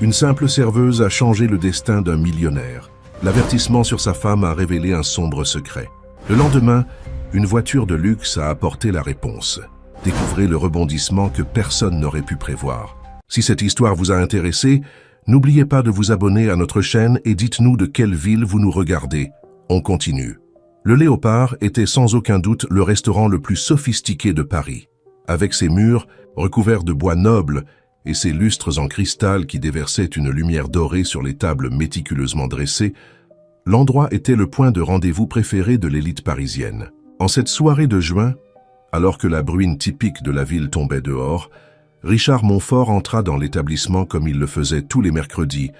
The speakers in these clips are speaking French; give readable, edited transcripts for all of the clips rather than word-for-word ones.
Une simple serveuse a changé le destin d'un millionnaire. L'avertissement sur sa femme a révélé un sombre secret. Le lendemain, une voiture de luxe a apporté la réponse. Découvrez le rebondissement que personne n'aurait pu prévoir. Si cette histoire vous a intéressé, n'oubliez pas de vous abonner à notre chaîne et dites-nous de quelle ville vous nous regardez. On continue. Le Léopard était sans aucun doute le restaurant le plus sophistiqué de Paris. Avec ses murs recouverts de bois noble et ses lustres en cristal qui déversaient une lumière dorée sur les tables méticuleusement dressées, l'endroit était le point de rendez-vous préféré de l'élite parisienne. En cette soirée de juin, alors que la bruine typique de la ville tombait dehors, Richard Montfort entra dans l'établissement comme il le faisait tous les mercredis,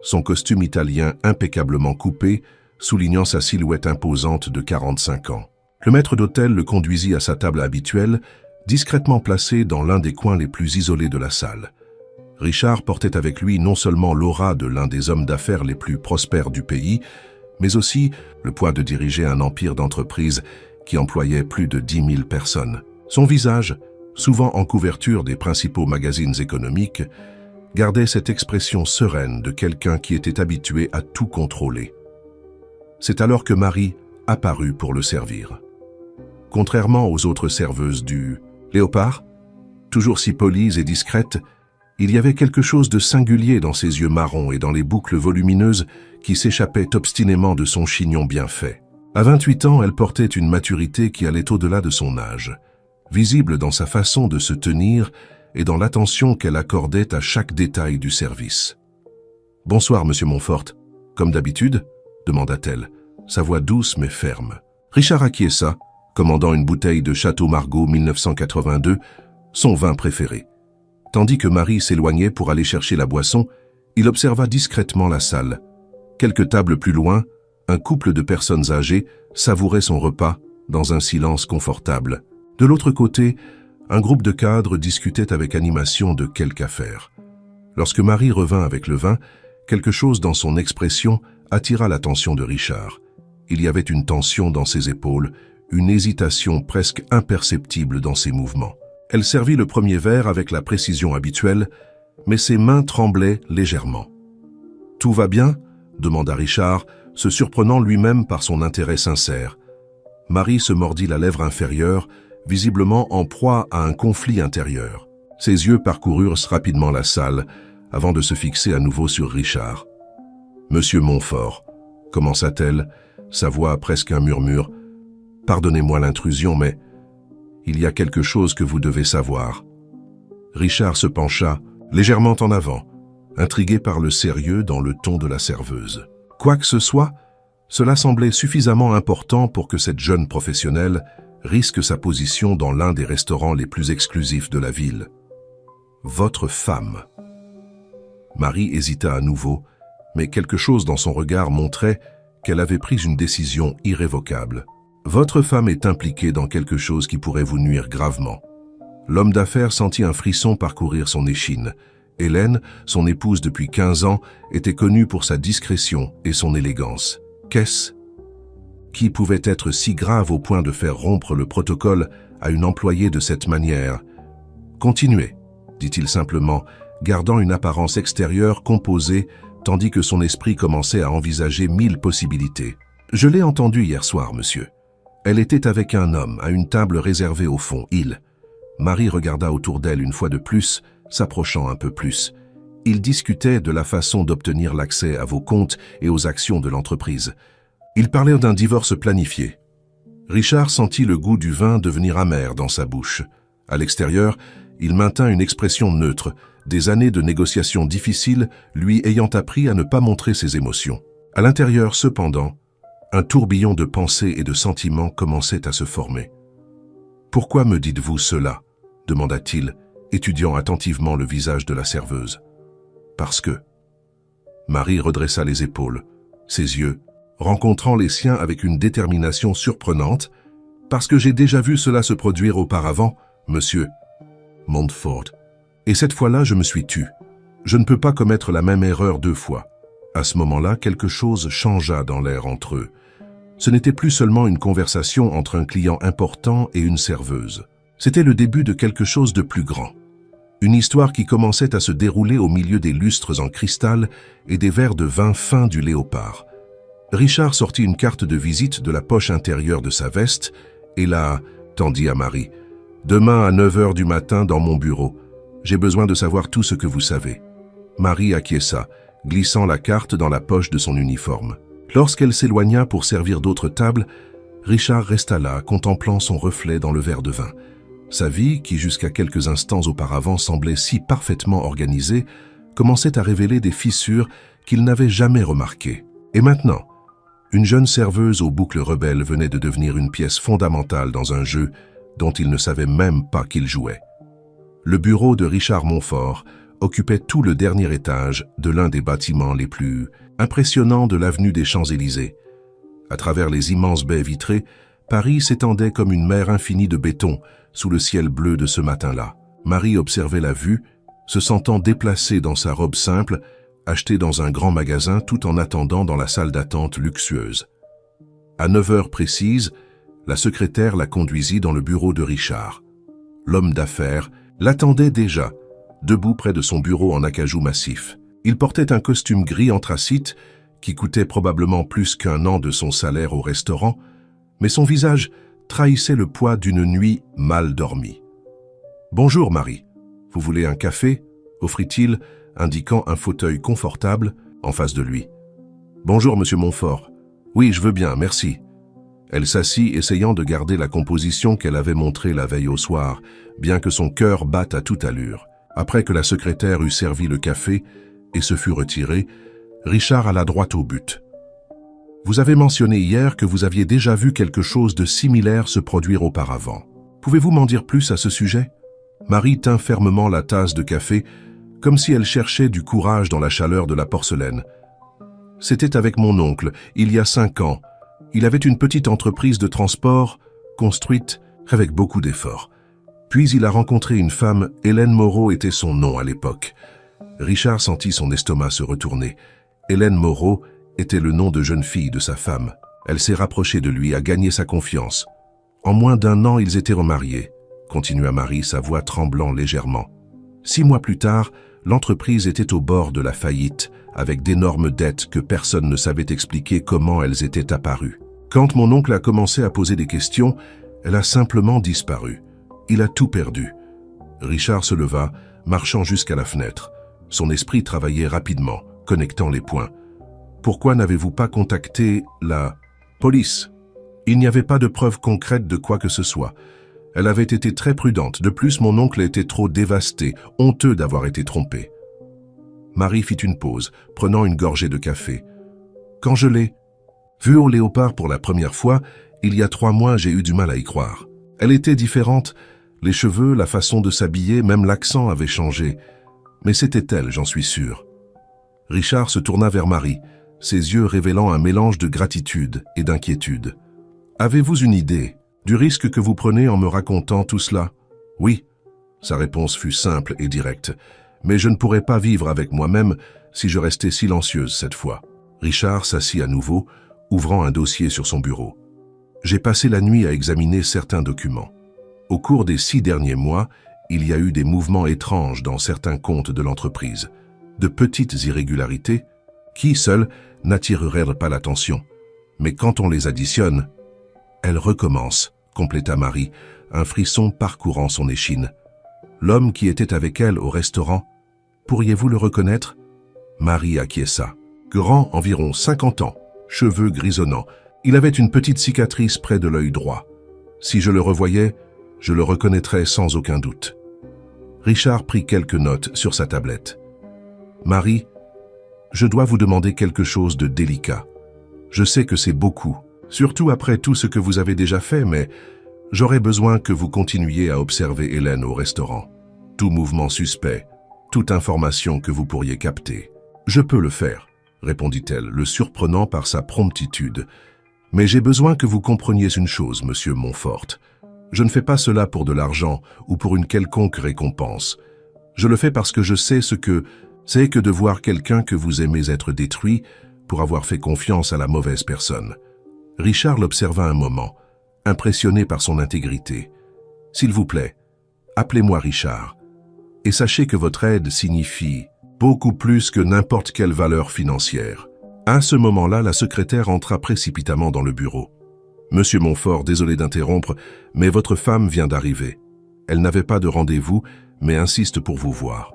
son costume italien impeccablement coupé, soulignant sa silhouette imposante de 45 ans. Le maître d'hôtel le conduisit à sa table habituelle, discrètement placée dans l'un des coins les plus isolés de la salle. Richard portait avec lui non seulement l'aura de l'un des hommes d'affaires les plus prospères du pays, mais aussi le poids de diriger un empire d'entreprise qui employait plus de 10 000 personnes. Son visage, souvent en couverture des principaux magazines économiques, gardait cette expression sereine de quelqu'un qui était habitué à tout contrôler. C'est alors que Marie apparut pour le servir. Contrairement aux autres serveuses du Léopard, toujours si polies et discrètes, il y avait quelque chose de singulier dans ses yeux marrons et dans les boucles volumineuses qui s'échappaient obstinément de son chignon bien fait. À 28 ans, elle portait une maturité qui allait au-delà de son âge, visible dans sa façon de se tenir et dans l'attention qu'elle accordait à chaque détail du service. « Bonsoir, monsieur Montfort. Comme d'habitude ?» demanda-t-elle, sa voix douce mais ferme. Richard acquiesça, commandant une bouteille de Château Margaux 1982, son vin préféré. Tandis que Marie s'éloignait pour aller chercher la boisson, il observa discrètement la salle. Quelques tables plus loin, un couple de personnes âgées savourait son repas dans un silence confortable. De l'autre côté, un groupe de cadres discutait avec animation de quelque affaire. Lorsque Marie revint avec le vin, quelque chose dans son expression attira l'attention de Richard. Il y avait une tension dans ses épaules, une hésitation presque imperceptible dans ses mouvements. Elle servit le premier verre avec la précision habituelle, mais ses mains tremblaient légèrement. « Tout va bien ?» demanda Richard, se surprenant lui-même par son intérêt sincère. Marie se mordit la lèvre inférieure, visiblement en proie à un conflit intérieur. Ses yeux parcoururent rapidement la salle, avant de se fixer à nouveau sur Richard. « Monsieur Montfort », commença-t-elle, sa voix presque un murmure, « pardonnez-moi l'intrusion, mais il y a quelque chose que vous devez savoir. » Richard se pencha, légèrement en avant, intrigué par le sérieux dans le ton de la serveuse. Quoi que ce soit, cela semblait suffisamment important pour que cette jeune professionnelle risque sa position dans l'un des restaurants les plus exclusifs de la ville. « Votre femme. » Marie hésita à nouveau, mais quelque chose dans son regard montrait qu'elle avait pris une décision irrévocable. « Votre femme est impliquée dans quelque chose qui pourrait vous nuire gravement. » L'homme d'affaires sentit un frisson parcourir son échine. Hélène, son épouse depuis 15 ans, était connue pour sa discrétion et son élégance. Qu'est-ce qui pouvait être si grave au point de faire rompre le protocole à une employée de cette manière? « Continuez, » dit-il simplement, gardant une apparence extérieure composée, tandis que son esprit commençait à envisager 1000 possibilités. « Je l'ai entendue hier soir, monsieur. Elle était avec un homme, à une table réservée au fond. Il... » Marie regarda autour d'elle une fois de plus, s'approchant un peu plus. « Ils discutaient de la façon d'obtenir l'accès à vos comptes et aux actions de l'entreprise. Ils parlèrent d'un divorce planifié. » Richard sentit le goût du vin devenir amer dans sa bouche. À l'extérieur, il maintint une expression neutre, des années de négociations difficiles lui ayant appris à ne pas montrer ses émotions. À l'intérieur, cependant, un tourbillon de pensées et de sentiments commençait à se former. « Pourquoi me dites-vous cela ?» demanda-t-il, étudiant attentivement le visage de la serveuse. « Parce que... » Marie redressa les épaules, ses yeux, rencontrant les siens avec une détermination surprenante, « Parce que j'ai déjà vu cela se produire auparavant, monsieur Montfort. Et cette fois-là, je me suis tu. Je ne peux pas commettre la même erreur 2 fois. » À ce moment-là, quelque chose changea dans l'air entre eux. Ce n'était plus seulement une conversation entre un client important et une serveuse. C'était le début de quelque chose de plus grand. Une histoire qui commençait à se dérouler au milieu des lustres en cristal et des verres de vin fin du Léopard. Richard sortit une carte de visite de la poche intérieure de sa veste et la tendit à Marie. « Demain à 9 heures du matin dans mon bureau. J'ai besoin de savoir tout ce que vous savez. » Marie acquiesça, glissant la carte dans la poche de son uniforme. Lorsqu'elle s'éloigna pour servir d'autres tables, Richard resta là, contemplant son reflet dans le verre de vin. Sa vie, qui jusqu'à quelques instants auparavant semblait si parfaitement organisée, commençait à révéler des fissures qu'il n'avait jamais remarquées. Et maintenant, une jeune serveuse aux boucles rebelles venait de devenir une pièce fondamentale dans un jeu dont il ne savait même pas qu'il jouait. Le bureau de Richard Montfort occupait tout le dernier étage de l'un des bâtiments les plus impressionnants de l'avenue des Champs-Élysées. À travers les immenses baies vitrées, Paris s'étendait comme une mer infinie de béton sous le ciel bleu de ce matin-là. Marie observait la vue, se sentant déplacée dans sa robe simple, achetée dans un grand magasin tout en attendant dans la salle d'attente luxueuse. À 9 heures précises, la secrétaire la conduisit dans le bureau de Richard. L'homme d'affaires l'attendait déjà, debout près de son bureau en acajou massif. Il portait un costume gris anthracite qui coûtait probablement plus qu'1 an de son salaire au restaurant, mais son visage trahissait le poids d'une nuit mal dormie. « Bonjour Marie, vous voulez un café ?» offrit-il, indiquant un fauteuil confortable en face de lui. « Bonjour Monsieur Montfort. Oui, je veux bien, merci. » Elle s'assit, essayant de garder la composition qu'elle avait montrée la veille au soir, bien que son cœur batte à toute allure. Après que la secrétaire eut servi le café et se fut retirée, Richard alla droit au but. « Vous avez mentionné hier que vous aviez déjà vu quelque chose de similaire se produire auparavant. Pouvez-vous m'en dire plus à ce sujet ?» Marie tint fermement la tasse de café, comme si elle cherchait du courage dans la chaleur de la porcelaine. « C'était avec mon oncle, il y a 5 ans. Il avait une petite entreprise de transport, construite avec beaucoup d'efforts. Puis il a rencontré une femme, Hélène Moreau était son nom à l'époque. » Richard sentit son estomac se retourner. Hélène Moreau était le nom de jeune fille de sa femme. Elle s'est rapprochée de lui, a gagné sa confiance. En moins d'1 an, ils étaient remariés, continua Marie, sa voix tremblant légèrement. 6 mois plus tard, l'entreprise était au bord de la faillite, avec d'énormes dettes que personne ne savait expliquer comment elles étaient apparues. Quand mon oncle a commencé à poser des questions, elle a simplement disparu. Il a tout perdu. Richard se leva, marchant jusqu'à la fenêtre. Son esprit travaillait rapidement, connectant les points. Pourquoi n'avez-vous pas contacté la police? Il n'y avait pas de preuves concrètes de quoi que ce soit. Elle avait été très prudente. De plus, mon oncle était trop dévasté, honteux d'avoir été trompé. Marie fit une pause, prenant une gorgée de café. Quand je l'ai vue au Léopard pour la première fois, il y a 3 mois, j'ai eu du mal à y croire. Elle était différente. Les cheveux, la façon de s'habiller, même l'accent avait changé. Mais c'était elle, j'en suis sûr. Richard se tourna vers Marie, ses yeux révélant un mélange de gratitude et d'inquiétude. « Avez-vous une idée du risque que vous prenez en me racontant tout cela ?»« Oui. » Sa réponse fut simple et directe. « Mais je ne pourrais pas vivre avec moi-même si je restais silencieuse cette fois. » Richard s'assit à nouveau, ouvrant un dossier sur son bureau. « J'ai passé la nuit à examiner certains documents. Au cours des 6 derniers mois, il y a eu des mouvements étranges dans certains comptes de l'entreprise. De petites irrégularités qui, seules, n'attireraient pas l'attention. Mais quand on les additionne, elle recommence, compléta Marie, un frisson parcourant son échine. L'homme qui était avec elle au restaurant, pourriez-vous le reconnaître? Marie acquiesça. Grand, environ 50 ans, cheveux grisonnants. Il avait une petite cicatrice près de l'œil droit. Si je le revoyais, je le reconnaîtrais sans aucun doute. Richard prit quelques notes sur sa tablette. Marie, je dois vous demander quelque chose de délicat. Je sais que c'est beaucoup, surtout après tout ce que vous avez déjà fait, mais j'aurais besoin que vous continuiez à observer Hélène au restaurant. Tout mouvement suspect, toute information que vous pourriez capter. Je peux le faire, répondit-elle, le surprenant par sa promptitude. Mais j'ai besoin que vous compreniez une chose, monsieur Montfort. Je ne fais pas cela pour de l'argent ou pour une quelconque récompense. Je le fais parce que je sais ce que c'est que de voir quelqu'un que vous aimez être détruit pour avoir fait confiance à la mauvaise personne. Richard l'observa un moment, impressionné par son intégrité. « S'il vous plaît, appelez-moi Richard. Et sachez que votre aide signifie beaucoup plus que n'importe quelle valeur financière. À ce moment-là, la secrétaire entra précipitamment dans le bureau. « Monsieur Montfort, désolé d'interrompre, mais votre femme vient d'arriver. Elle n'avait pas de rendez-vous, mais insiste pour vous voir. »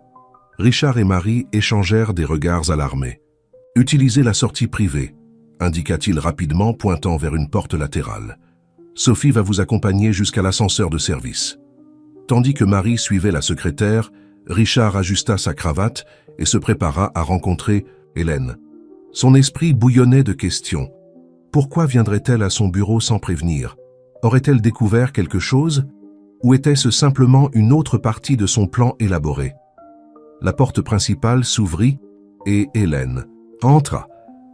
Richard et Marie échangèrent des regards alarmés. « Utilisez la sortie privée », indiqua-t-il rapidement, pointant vers une porte latérale. « Sophie va vous accompagner jusqu'à l'ascenseur de service. » Tandis que Marie suivait la secrétaire, Richard ajusta sa cravate et se prépara à rencontrer Hélène. Son esprit bouillonnait de questions. Pourquoi viendrait-elle à son bureau sans prévenir? Aurait-elle découvert quelque chose? Ou était-ce simplement une autre partie de son plan élaboré? La porte principale s'ouvrit et Hélène entra,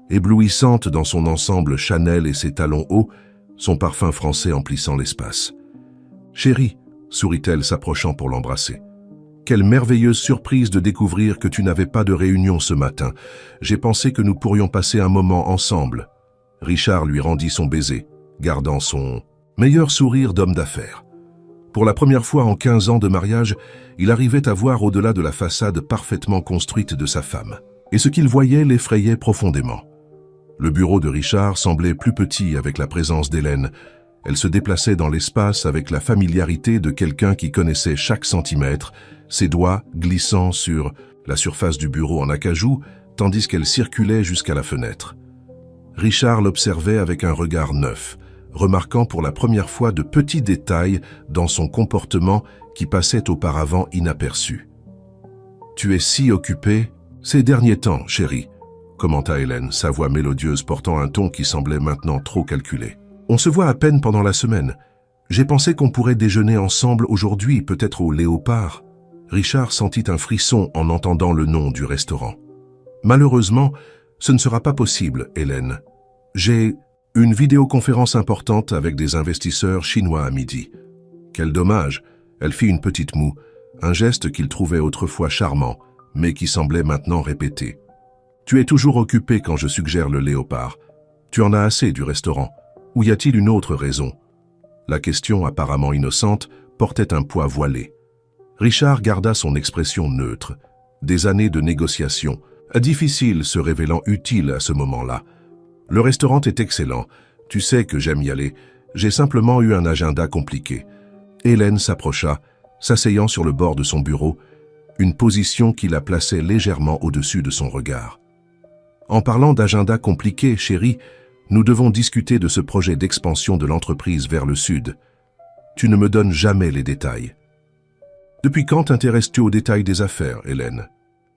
éblouissante dans son ensemble Chanel et ses talons hauts, son parfum français emplissant l'espace. « Chérie, » sourit-elle s'approchant pour l'embrasser. « Quelle merveilleuse surprise de découvrir que tu n'avais pas de réunion ce matin. J'ai pensé que nous pourrions passer un moment ensemble. » Richard lui rendit son baiser, gardant son meilleur sourire d'homme d'affaires. Pour la première fois en 15 ans de mariage, il arrivait à voir au-delà de la façade parfaitement construite de sa femme. Et ce qu'il voyait l'effrayait profondément. Le bureau de Richard semblait plus petit avec la présence d'Hélène. Elle se déplaçait dans l'espace avec la familiarité de quelqu'un qui connaissait chaque centimètre, ses doigts glissant sur la surface du bureau en acajou, tandis qu'elle circulait jusqu'à la fenêtre. Richard l'observait avec un regard neuf, remarquant pour la première fois de petits détails dans son comportement qui passaient auparavant inaperçus. « Tu es si occupée ces derniers temps, chérie », commenta Hélène, sa voix mélodieuse portant un ton qui semblait maintenant trop calculé. « On se voit à peine pendant la semaine. J'ai pensé qu'on pourrait déjeuner ensemble aujourd'hui, peut-être au Léopard. » Richard sentit un frisson en entendant le nom du restaurant. « Malheureusement, ce ne sera pas possible, Hélène. J'ai une vidéoconférence importante avec des investisseurs chinois à midi. » Quel dommage, elle fit une petite moue, un geste qu'il trouvait autrefois charmant, mais qui semblait maintenant répété. « Tu es toujours occupé quand je suggère le Léopard. Tu en as assez du restaurant. Ou y a-t-il une autre raison ?» La question, apparemment innocente, portait un poids voilé. Richard garda son expression neutre. Des années de négociations, difficiles se révélant utiles à ce moment-là. « Le restaurant est excellent. Tu sais que j'aime y aller. J'ai simplement eu un agenda compliqué. » Hélène s'approcha, s'asseyant sur le bord de son bureau, une position qui la plaçait légèrement au-dessus de son regard. « En parlant d'agenda compliqué, chérie, nous devons discuter de ce projet d'expansion de l'entreprise vers le sud. Tu ne me donnes jamais les détails. »« Depuis quand t'intéresses-tu aux détails des affaires, Hélène ?»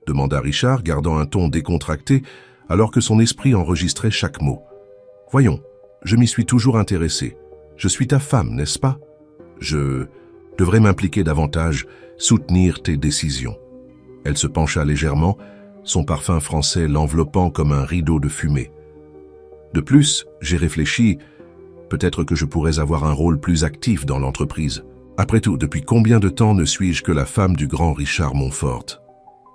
demanda Richard, gardant un ton décontracté, alors que son esprit enregistrait chaque mot. « Voyons, je m'y suis toujours intéressé. Je suis ta femme, n'est-ce pas? Je devrais m'impliquer davantage, soutenir tes décisions. » Elle se pencha légèrement, son parfum français l'enveloppant comme un rideau de fumée. « De plus, j'ai réfléchi, peut-être que je pourrais avoir un rôle plus actif dans l'entreprise. Après tout, depuis combien de temps ne suis-je que la femme du grand Richard Montfort ?»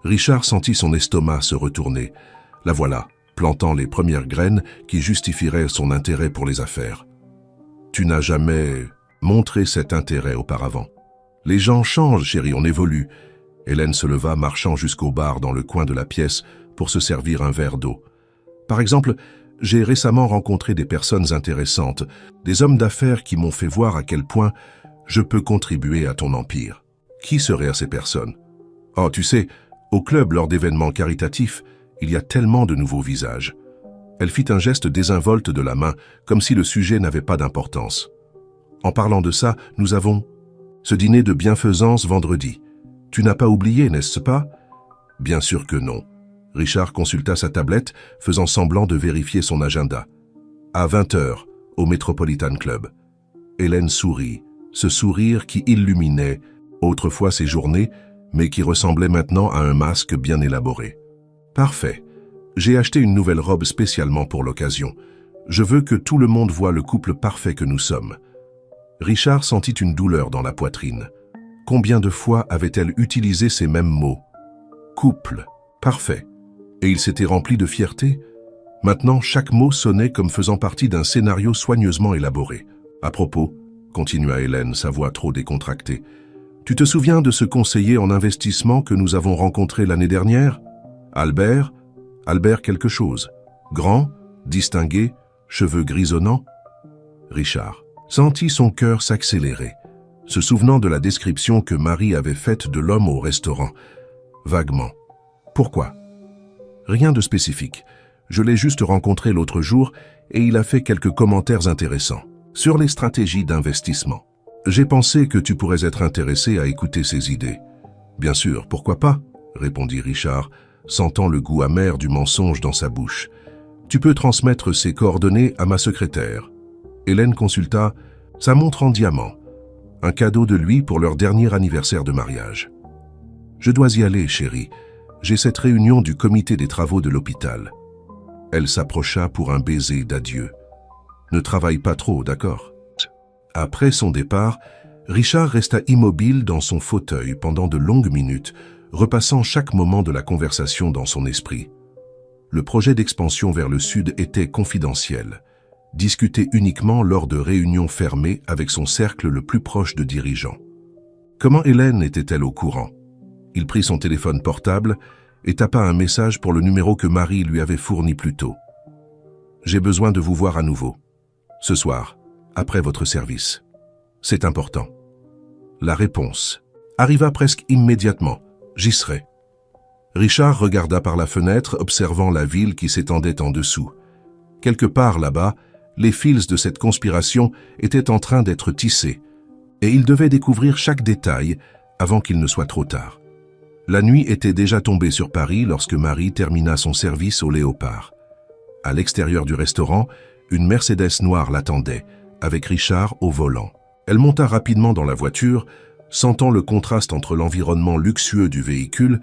Richard sentit son estomac se retourner. La voilà, plantant les premières graines qui justifieraient son intérêt pour les affaires. « Tu n'as jamais montré cet intérêt auparavant. »« Les gens changent, chérie, on évolue. » Hélène se leva, marchant jusqu'au bar dans le coin de la pièce pour se servir un verre d'eau. « Par exemple, j'ai récemment rencontré des personnes intéressantes, des hommes d'affaires qui m'ont fait voir à quel point je peux contribuer à ton empire. Qui seraient ces personnes? Oh, tu sais, au club, lors d'événements caritatifs, il y a tellement de nouveaux visages. » Elle fit un geste désinvolte de la main, comme si le sujet n'avait pas d'importance. « En parlant de ça, nous avons ce dîner de bienfaisance vendredi. Tu n'as pas oublié, n'est-ce pas? » « Bien sûr que non. » Richard consulta sa tablette, faisant semblant de vérifier son agenda. « À 20h, au Metropolitan Club. » Hélène sourit, ce sourire qui illuminait autrefois ses journées, mais qui ressemblait maintenant à un masque bien élaboré. « Parfait. J'ai acheté une nouvelle robe spécialement pour l'occasion. Je veux que tout le monde voie le couple parfait que nous sommes. » Richard sentit une douleur dans la poitrine. Combien de fois avait-elle utilisé ces mêmes mots? Couple, parfait. Et il s'était rempli de fierté. Maintenant, chaque mot sonnait comme faisant partie d'un scénario soigneusement élaboré. À propos, continua Hélène, sa voix trop décontractée, Tu te souviens de ce conseiller en investissement que nous avons rencontré l'année dernière? Albert? Albert quelque chose. Grand, distingué, cheveux grisonnants? Richard sentit son cœur s'accélérer, se souvenant de la description que Marie avait faite de l'homme au restaurant. Vaguement. Pourquoi? Rien de spécifique. Je l'ai juste rencontré l'autre jour et il a fait quelques commentaires intéressants sur les stratégies d'investissement. J'ai pensé que tu pourrais être intéressé à écouter ses idées. Bien sûr, pourquoi pas? Répondit Richard, sentant le goût amer du mensonge dans sa bouche. Tu peux transmettre ses coordonnées à ma secrétaire. Hélène consulta sa montre en diamant, un cadeau de lui pour leur dernier anniversaire de mariage. Je dois y aller, chérie. J'ai cette réunion du comité des travaux de l'hôpital. Elle s'approcha pour un baiser d'adieu. Ne travaille pas trop, d'accord? Après son départ, Richard resta immobile dans son fauteuil pendant de longues minutes, repassant chaque moment de la conversation dans son esprit. Le projet d'expansion vers le sud était confidentiel, discuté uniquement lors de réunions fermées avec son cercle le plus proche de dirigeants. Comment Hélène était-elle au courant? Il prit son téléphone portable et tapa un message pour le numéro que Marie lui avait fourni plus tôt. « J'ai besoin de vous voir à nouveau. Ce soir, après votre service. C'est important. » La réponse arriva presque immédiatement. « J'y serai. » Richard regarda par la fenêtre, observant la ville qui s'étendait en dessous. Quelque part là-bas, les fils de cette conspiration étaient en train d'être tissés, et il devait découvrir chaque détail avant qu'il ne soit trop tard. La nuit était déjà tombée sur Paris lorsque Marie termina son service au Léopard. À l'extérieur du restaurant, une Mercedes noire l'attendait, avec Richard au volant. Elle monta rapidement dans la voiture, sentant le contraste entre l'environnement luxueux du véhicule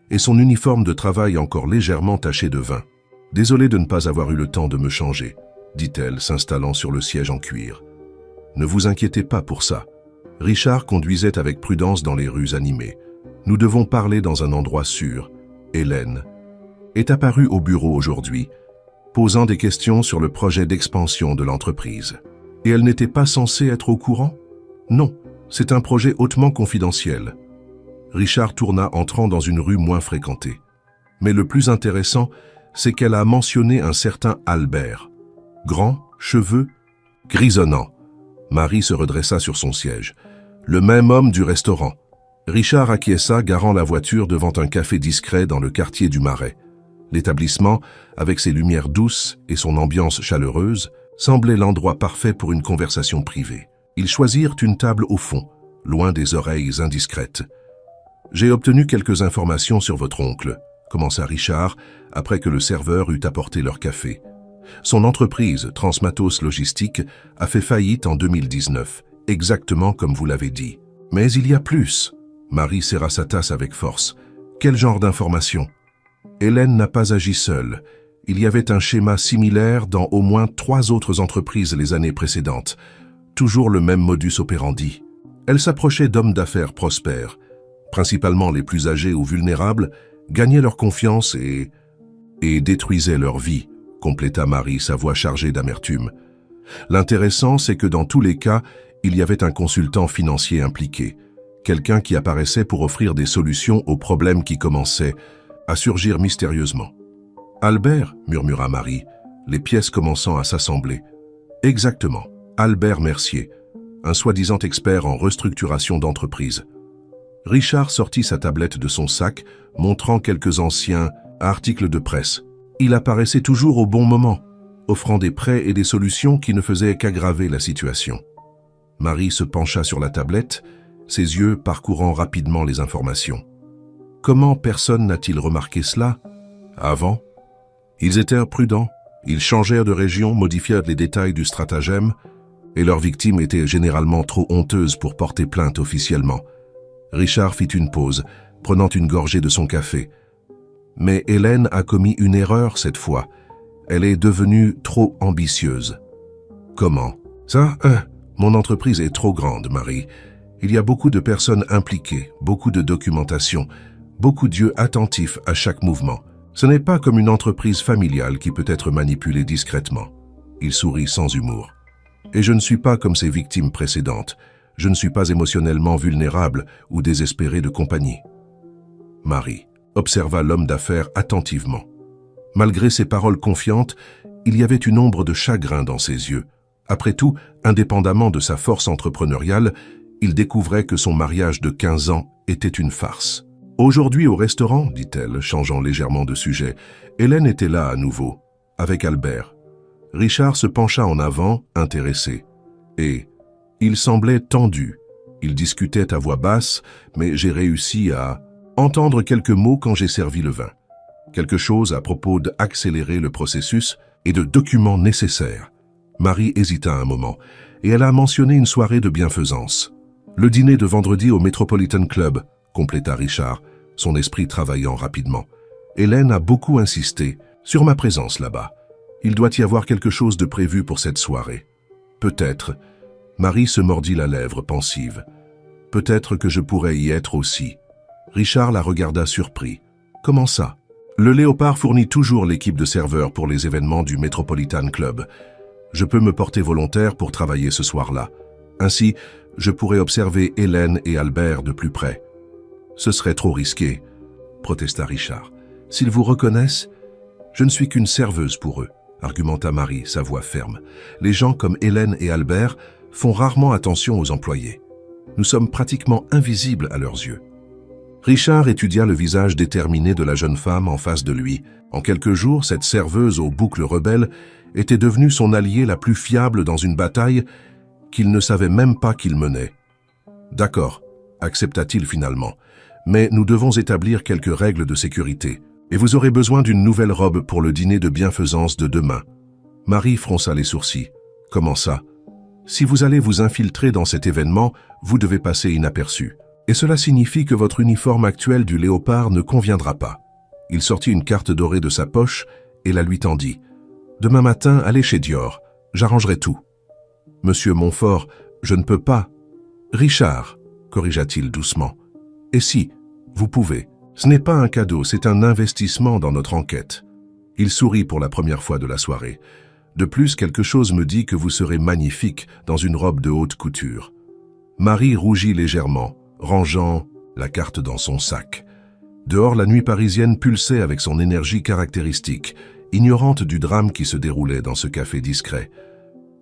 et son uniforme de travail encore légèrement taché de vin. « Désolée de ne pas avoir eu le temps de me changer », dit-elle, s'installant sur le siège en cuir. « Ne vous inquiétez pas pour ça. » Richard conduisait avec prudence dans les rues animées. « Nous devons parler dans un endroit sûr. Hélène est apparue au bureau aujourd'hui, posant des questions sur le projet d'expansion de l'entreprise. Et elle n'était pas censée être au courant? Non, c'est un projet hautement confidentiel. » Richard tourna, entrant dans une rue moins fréquentée. Mais le plus intéressant, c'est qu'elle a mentionné un certain Albert. Grand, cheveux, grisonnants. Marie se redressa sur son siège. Le même homme du restaurant. Richard acquiesça, garant la voiture devant un café discret dans le quartier du Marais. L'établissement, avec ses lumières douces et son ambiance chaleureuse, semblait l'endroit parfait pour une conversation privée. Ils choisirent une table au fond, loin des oreilles indiscrètes. « J'ai obtenu quelques informations sur votre oncle », commença Richard, après que le serveur eut apporté leur café. Son entreprise, Transmatos Logistique, a fait faillite en 2019, exactement comme vous l'avez dit. Mais il y a plus. Marie serra sa tasse avec force. Quel genre d'informations? Hélène n'a pas agi seule. Il y avait un schéma similaire dans au moins 3 autres entreprises les années précédentes. Toujours le même modus operandi. Elle s'approchait d'hommes d'affaires prospères, principalement les plus âgés ou vulnérables, gagnaient leur confiance et détruisaient leur vie, compléta Marie, sa voix chargée d'amertume. L'intéressant, c'est que dans tous les cas, il y avait un consultant financier impliqué, quelqu'un qui apparaissait pour offrir des solutions aux problèmes qui commençaient à surgir mystérieusement. « Albert » murmura Marie, les pièces commençant à s'assembler. « Exactement, Albert Mercier, un soi-disant expert en restructuration d'entreprise. » Richard sortit sa tablette de son sac, montrant quelques anciens articles de presse. Il apparaissait toujours au bon moment, offrant des prêts et des solutions qui ne faisaient qu'aggraver la situation. Marie se pencha sur la tablette, ses yeux parcourant rapidement les informations. Comment personne n'a-t-il remarqué cela avant? Ils étaient prudents, ils changèrent de région, modifièrent les détails du stratagème, et leurs victimes étaient généralement trop honteuses pour porter plainte officiellement. Richard fit une pause, prenant une gorgée de son café. Mais Hélène a commis une erreur cette fois. Elle est devenue trop ambitieuse. Comment? Ça, mon entreprise est trop grande, Marie. Il y a beaucoup de personnes impliquées, beaucoup de documentation, beaucoup d'yeux attentifs à chaque mouvement. Ce n'est pas comme une entreprise familiale qui peut être manipulée discrètement. Il sourit sans humour. Et je ne suis pas comme ses victimes précédentes. Je ne suis pas émotionnellement vulnérable ou désespéré de compagnie. » Marie observa l'homme d'affaires attentivement. Malgré ses paroles confiantes, il y avait une ombre de chagrin dans ses yeux. Après tout, indépendamment de sa force entrepreneuriale, il découvrait que son mariage de 15 ans était une farce. « Aujourd'hui au restaurant, dit-elle, changeant légèrement de sujet, Hélène était là à nouveau, avec Albert. » Richard se pencha en avant, intéressé. Et il semblait tendu. Il discutait à voix basse, mais j'ai réussi à entendre quelques mots quand j'ai servi le vin. Quelque chose à propos d'accélérer le processus et de documents nécessaires. Marie hésita un moment, et elle a mentionné une soirée de bienfaisance. « Le dîner de vendredi au Metropolitan Club », compléta Richard, son esprit travaillant rapidement. « Hélène a beaucoup insisté sur ma présence là-bas. Il doit y avoir quelque chose de prévu pour cette soirée. Peut-être. » Marie se mordit la lèvre, pensive. « Peut-être que je pourrais y être aussi. » Richard la regarda surpris. « Comment ça ?»« Le Léopard fournit toujours l'équipe de serveurs pour les événements du Metropolitan Club. Je peux me porter volontaire pour travailler ce soir-là. Ainsi, je pourrais observer Hélène et Albert de plus près. »« Ce serait trop risqué, » protesta Richard. « S'ils vous reconnaissent, je ne suis qu'une serveuse pour eux, » argumenta Marie, sa voix ferme. « Les gens comme Hélène et Albert font rarement attention aux employés. Nous sommes pratiquement invisibles à leurs yeux. » Richard étudia le visage déterminé de la jeune femme en face de lui. En quelques jours, cette serveuse aux boucles rebelles était devenue son alliée la plus fiable dans une bataille qu'il ne savait même pas qu'il menait. « D'accord, » accepta-t-il finalement, « mais nous devons établir quelques règles de sécurité, et vous aurez besoin d'une nouvelle robe pour le dîner de bienfaisance de demain. » Marie fronça les sourcils. « Comment ça ? Si vous allez vous infiltrer dans cet événement, vous devez passer inaperçu. Et cela signifie que votre uniforme actuel du Léopard ne conviendra pas. » Il sortit une carte dorée de sa poche et la lui tendit. « Demain matin, allez chez Dior. J'arrangerai tout. »« Monsieur Montfort, je ne peux pas. »« Richard, » corrigea-t-il doucement. « Et si, vous pouvez. Ce n'est pas un cadeau, c'est un investissement dans notre enquête. » Il sourit pour la première fois de la soirée. « De plus, quelque chose me dit que vous serez magnifique dans une robe de haute couture. » Marie rougit légèrement, rangeant la carte dans son sac. Dehors, la nuit parisienne pulsait avec son énergie caractéristique, ignorante du drame qui se déroulait dans ce café discret.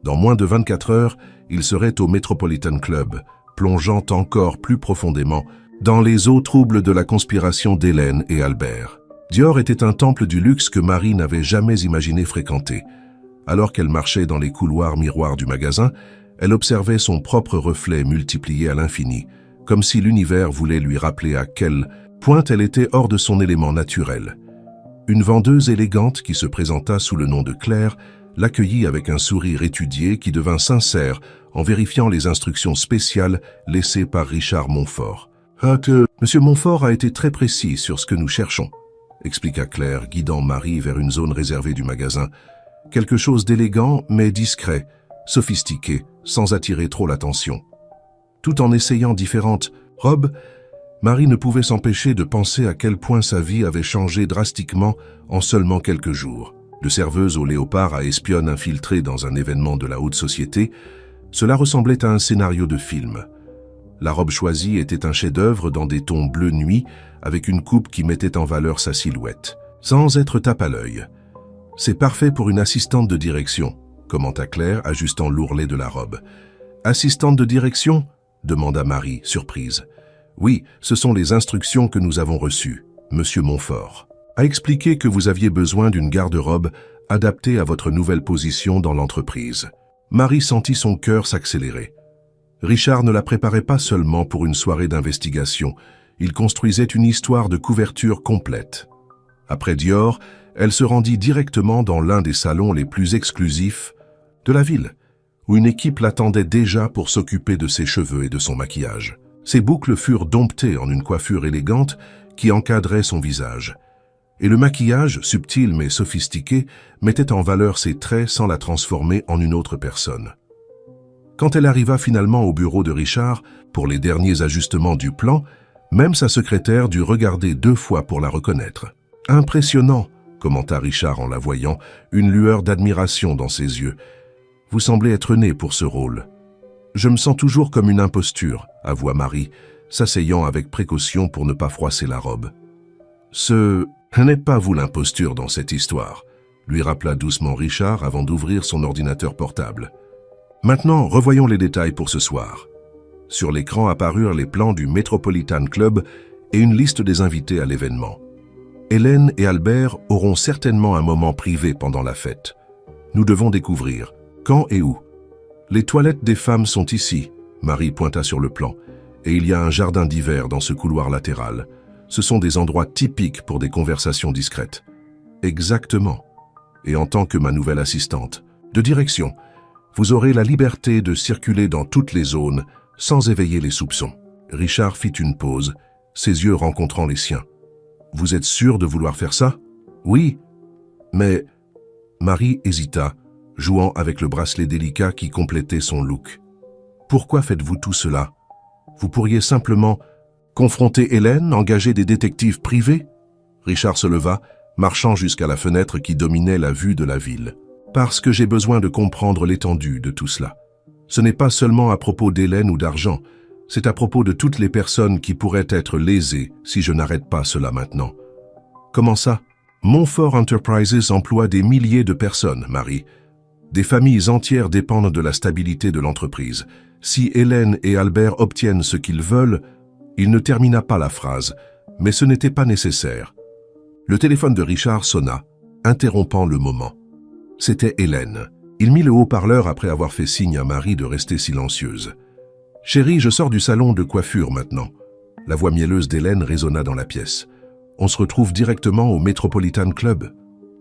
Dans moins de 24 heures, il serait au Metropolitan Club, plongeant encore plus profondément dans les eaux troubles de la conspiration d'Hélène et Albert. Dior était un temple du luxe que Marie n'avait jamais imaginé fréquenter. Alors qu'elle marchait dans les couloirs miroirs du magasin, elle observait son propre reflet multiplié à l'infini, comme si l'univers voulait lui rappeler à quel point elle était hors de son élément naturel. Une vendeuse élégante qui se présenta sous le nom de Claire l'accueillit avec un sourire étudié qui devint sincère en vérifiant les instructions spéciales laissées par Richard Montfort. « Monsieur Montfort a été très précis sur ce que nous cherchons, » expliqua Claire, guidant Marie vers une zone réservée du magasin. « Quelque chose d'élégant mais discret, sophistiqué, sans attirer trop l'attention. » Tout en essayant différentes robes, Marie ne pouvait s'empêcher de penser à quel point sa vie avait changé drastiquement en seulement quelques jours. De serveuse au Léopard à espionne infiltrée dans un événement de la haute société, cela ressemblait à un scénario de film. La robe choisie était un chef-d'œuvre dans des tons bleu nuit, avec une coupe qui mettait en valeur sa silhouette, sans être tape à l'œil. « C'est parfait pour une assistante de direction », commenta Claire, ajustant l'ourlet de la robe. « Assistante de direction ?» demanda Marie, surprise. « Oui, ce sont les instructions que nous avons reçues. Monsieur Montfort a expliqué que vous aviez besoin d'une garde-robe adaptée à votre nouvelle position dans l'entreprise. » Marie sentit son cœur s'accélérer. Richard ne la préparait pas seulement pour une soirée d'investigation, il construisait une histoire de couverture complète. Après Dior, elle se rendit directement dans l'un des salons les plus exclusifs de la ville, où une équipe l'attendait déjà pour s'occuper de ses cheveux et de son maquillage. Ses boucles furent domptées en une coiffure élégante qui encadrait son visage. Et le maquillage, subtil mais sophistiqué, mettait en valeur ses traits sans la transformer en une autre personne. Quand elle arriva finalement au bureau de Richard, pour les derniers ajustements du plan, même sa secrétaire dut regarder 2 fois pour la reconnaître. « Impressionnant !» commenta Richard en la voyant, une lueur d'admiration dans ses yeux. « Vous semblez être né pour ce rôle. » « Je me sens toujours comme une imposture, avoua Marie, s'asseyant avec précaution pour ne pas froisser la robe. Ce n'est pas vous l'imposture dans cette histoire, lui rappela doucement Richard avant d'ouvrir son ordinateur portable. Maintenant, revoyons les détails pour ce soir. Sur l'écran apparurent les plans du Metropolitan Club et une liste des invités à l'événement. Hélène et Albert auront certainement un moment privé pendant la fête. Nous devons découvrir quand et où. Les toilettes des femmes sont ici, Marie pointa sur le plan, et il y a un jardin d'hiver dans ce couloir latéral. Ce sont des endroits typiques pour des conversations discrètes. Exactement. Et en tant que ma nouvelle assistante de direction, vous aurez la liberté de circuler dans toutes les zones sans éveiller les soupçons. Richard fit une pause, ses yeux rencontrant les siens. Vous êtes sûr de vouloir faire ça? Oui, mais... Marie hésita, jouant avec le bracelet délicat qui complétait son look. Pourquoi faites-vous tout cela? Vous pourriez simplement confronter Hélène, engager des détectives privés? Richard se leva, marchant jusqu'à la fenêtre qui dominait la vue de la ville. Parce que j'ai besoin de comprendre l'étendue de tout cela. Ce n'est pas seulement à propos d'Hélène ou d'argent, c'est à propos de toutes les personnes qui pourraient être lésées si je n'arrête pas cela maintenant. Comment ça? Montfort Enterprises emploie des milliers de personnes, Marie. Des familles entières dépendent de la stabilité de l'entreprise. Si Hélène et Albert obtiennent ce qu'ils veulent, il ne termina pas la phrase, mais ce n'était pas nécessaire. Le téléphone de Richard sonna, interrompant le moment. C'était Hélène. Il mit le haut-parleur après avoir fait signe à Marie de rester silencieuse. « Chérie, je sors du salon de coiffure maintenant. » La voix mielleuse d'Hélène résonna dans la pièce. « On se retrouve directement au Metropolitan Club. »«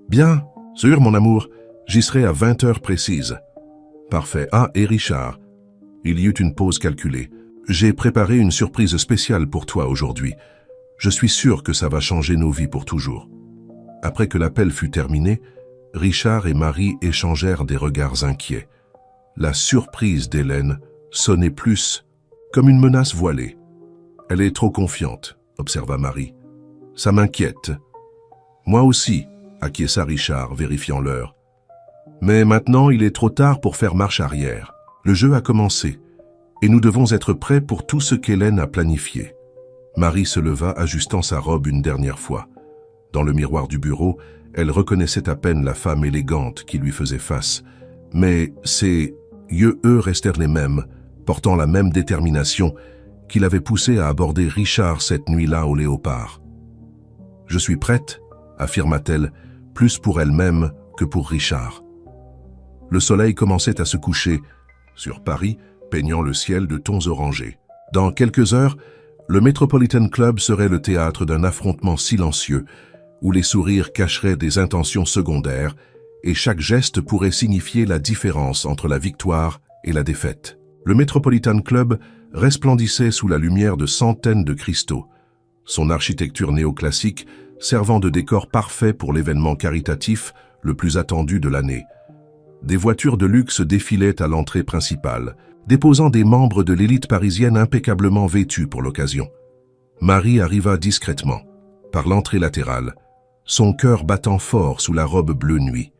Bien, sûr mon amour, j'y serai à 20 heures précises. »« Parfait. Ah, et Richard. » Il y eut une pause calculée. « J'ai préparé une surprise spéciale pour toi aujourd'hui. Je suis sûr que ça va changer nos vies pour toujours. » Après que l'appel fut terminé, Richard et Marie échangèrent des regards inquiets. La surprise d'Hélène sonnait plus comme une menace voilée. « Elle est trop confiante, » observa Marie. « Ça m'inquiète. »« Moi aussi, » acquiesça Richard, vérifiant l'heure. « Mais maintenant, il est trop tard pour faire marche arrière. Le jeu a commencé, et nous devons être prêts pour tout ce qu'Hélène a planifié. » Marie se leva, ajustant sa robe une dernière fois. Dans le miroir du bureau, elle reconnaissait à peine la femme élégante qui lui faisait face. Mais ses yeux, eux, restèrent les mêmes, portant la même détermination qui l'avait poussée à aborder Richard cette nuit-là au Léopard. « Je suis prête », affirma-t-elle, plus pour elle-même que pour Richard. Le soleil commençait à se coucher sur Paris, peignant le ciel de tons orangés. Dans quelques heures, le Metropolitan Club serait le théâtre d'un affrontement silencieux où les sourires cacheraient des intentions secondaires et chaque geste pourrait signifier la différence entre la victoire et la défaite. Le Metropolitan Club resplendissait sous la lumière de centaines de cristaux, son architecture néoclassique servant de décor parfait pour l'événement caritatif le plus attendu de l'année. Des voitures de luxe défilaient à l'entrée principale, déposant des membres de l'élite parisienne impeccablement vêtus pour l'occasion. Marie arriva discrètement, par l'entrée latérale, son cœur battant fort sous la robe bleu nuit.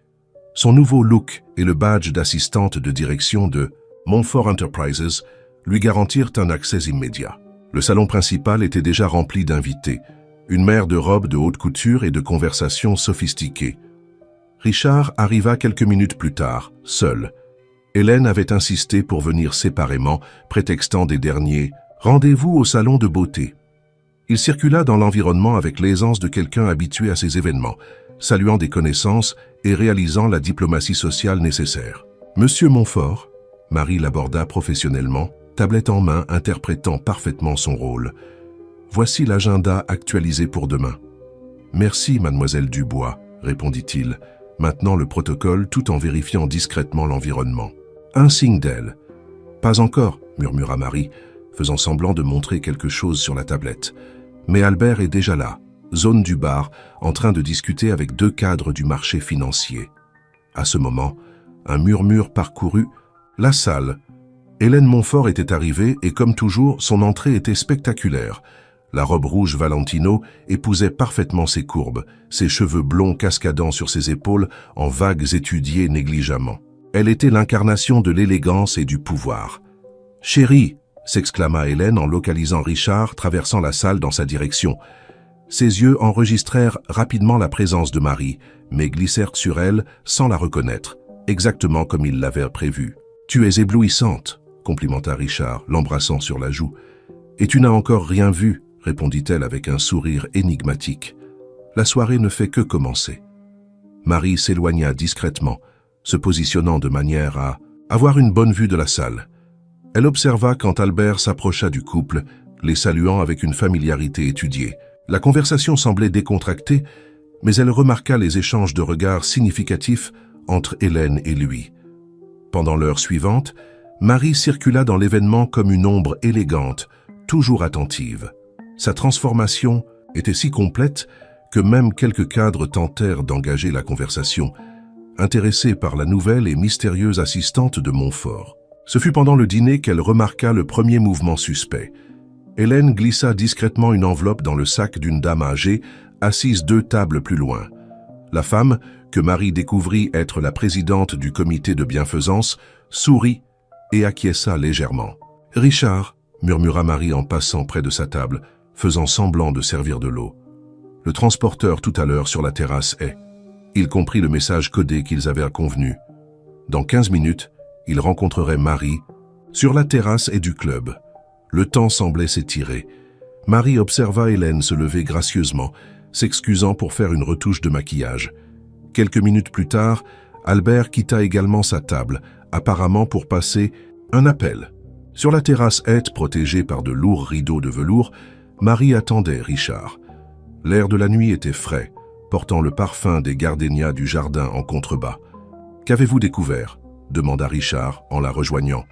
Son nouveau look et le badge d'assistante de direction de Montfort Enterprises lui garantirent un accès immédiat. Le salon principal était déjà rempli d'invités, une mer de robes de haute couture et de conversations sophistiquées. Richard arriva quelques minutes plus tard, seul. Hélène avait insisté pour venir séparément, prétextant des derniers « rendez-vous au salon de beauté ». Il circula dans l'environnement avec l'aisance de quelqu'un habitué à ces événements, saluant des connaissances et réalisant la diplomatie sociale nécessaire. « Monsieur Montfort », Marie l'aborda professionnellement, tablette en main, interprétant parfaitement son rôle. « Voici l'agenda actualisé pour demain. »« Merci, mademoiselle Dubois », répondit-il, maintenant le protocole tout en vérifiant discrètement l'environnement. « Un signe d'elle. »« Pas encore, » murmura Marie, faisant semblant de montrer quelque chose sur la tablette. Mais Albert est déjà là, zone du bar, en train de discuter avec deux cadres du marché financier. À ce moment, un murmure parcourut la salle. Hélène Montfort était arrivée et comme toujours, son entrée était spectaculaire. La robe rouge Valentino épousait parfaitement ses courbes, ses cheveux blonds cascadant sur ses épaules en vagues étudiées négligemment. Elle était l'incarnation de l'élégance et du pouvoir. « Chérie !» s'exclama Hélène en localisant Richard traversant la salle dans sa direction. Ses yeux enregistrèrent rapidement la présence de Marie, mais glissèrent sur elle sans la reconnaître, exactement comme il l'avait prévu. « Tu es éblouissante !» complimenta Richard, l'embrassant sur la joue. « Et tu n'as encore rien vu !» répondit-elle avec un sourire énigmatique. La soirée ne fait que commencer. Marie s'éloigna discrètement, se positionnant de manière à avoir une bonne vue de la salle. Elle observa quand Albert s'approcha du couple, les saluant avec une familiarité étudiée. La conversation semblait décontractée, mais elle remarqua les échanges de regards significatifs entre Hélène et lui. Pendant l'heure suivante, Marie circula dans l'événement comme une ombre élégante, toujours attentive. Sa transformation était si complète que même quelques cadres tentèrent d'engager la conversation, intéressés par la nouvelle et mystérieuse assistante de Montfort. Ce fut pendant le dîner qu'elle remarqua le premier mouvement suspect. Hélène glissa discrètement une enveloppe dans le sac d'une dame âgée, assise 2 tables plus loin. La femme, que Marie découvrit être la présidente du comité de bienfaisance, sourit et acquiesça légèrement. « Richard !» murmura Marie en passant près de sa table, faisant semblant de servir de l'eau. Le transporteur tout à l'heure sur la terrasse est. Il comprit le message codé qu'ils avaient convenu. Dans 15 minutes, il rencontrerait Marie sur la terrasse et du club. Le temps semblait s'étirer. Marie observa Hélène se lever gracieusement, s'excusant pour faire une retouche de maquillage. Quelques minutes plus tard, Albert quitta également sa table, apparemment pour passer un appel. Sur la terrasse haute, protégée par de lourds rideaux de velours, Marie attendait Richard. L'air de la nuit était frais, portant le parfum des gardénias du jardin en contrebas. « Qu'avez-vous découvert ?» demanda Richard en la rejoignant.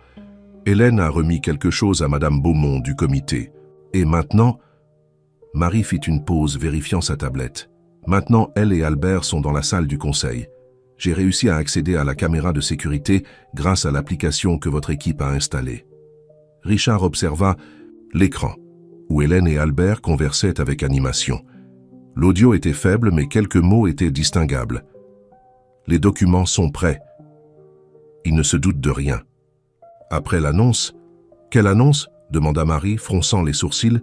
Hélène a remis quelque chose à Madame Beaumont du comité. Et maintenant... Marie fit une pause, vérifiant sa tablette. Maintenant, elle et Albert sont dans la salle du conseil. J'ai réussi à accéder à la caméra de sécurité grâce à l'application que votre équipe a installée. Richard observa l'écran, où Hélène et Albert conversaient avec animation. L'audio était faible, mais quelques mots étaient distinguables. Les documents sont prêts. Il ne se doute de rien. Après l'annonce... Quelle annonce ? demanda Marie, fronçant les sourcils.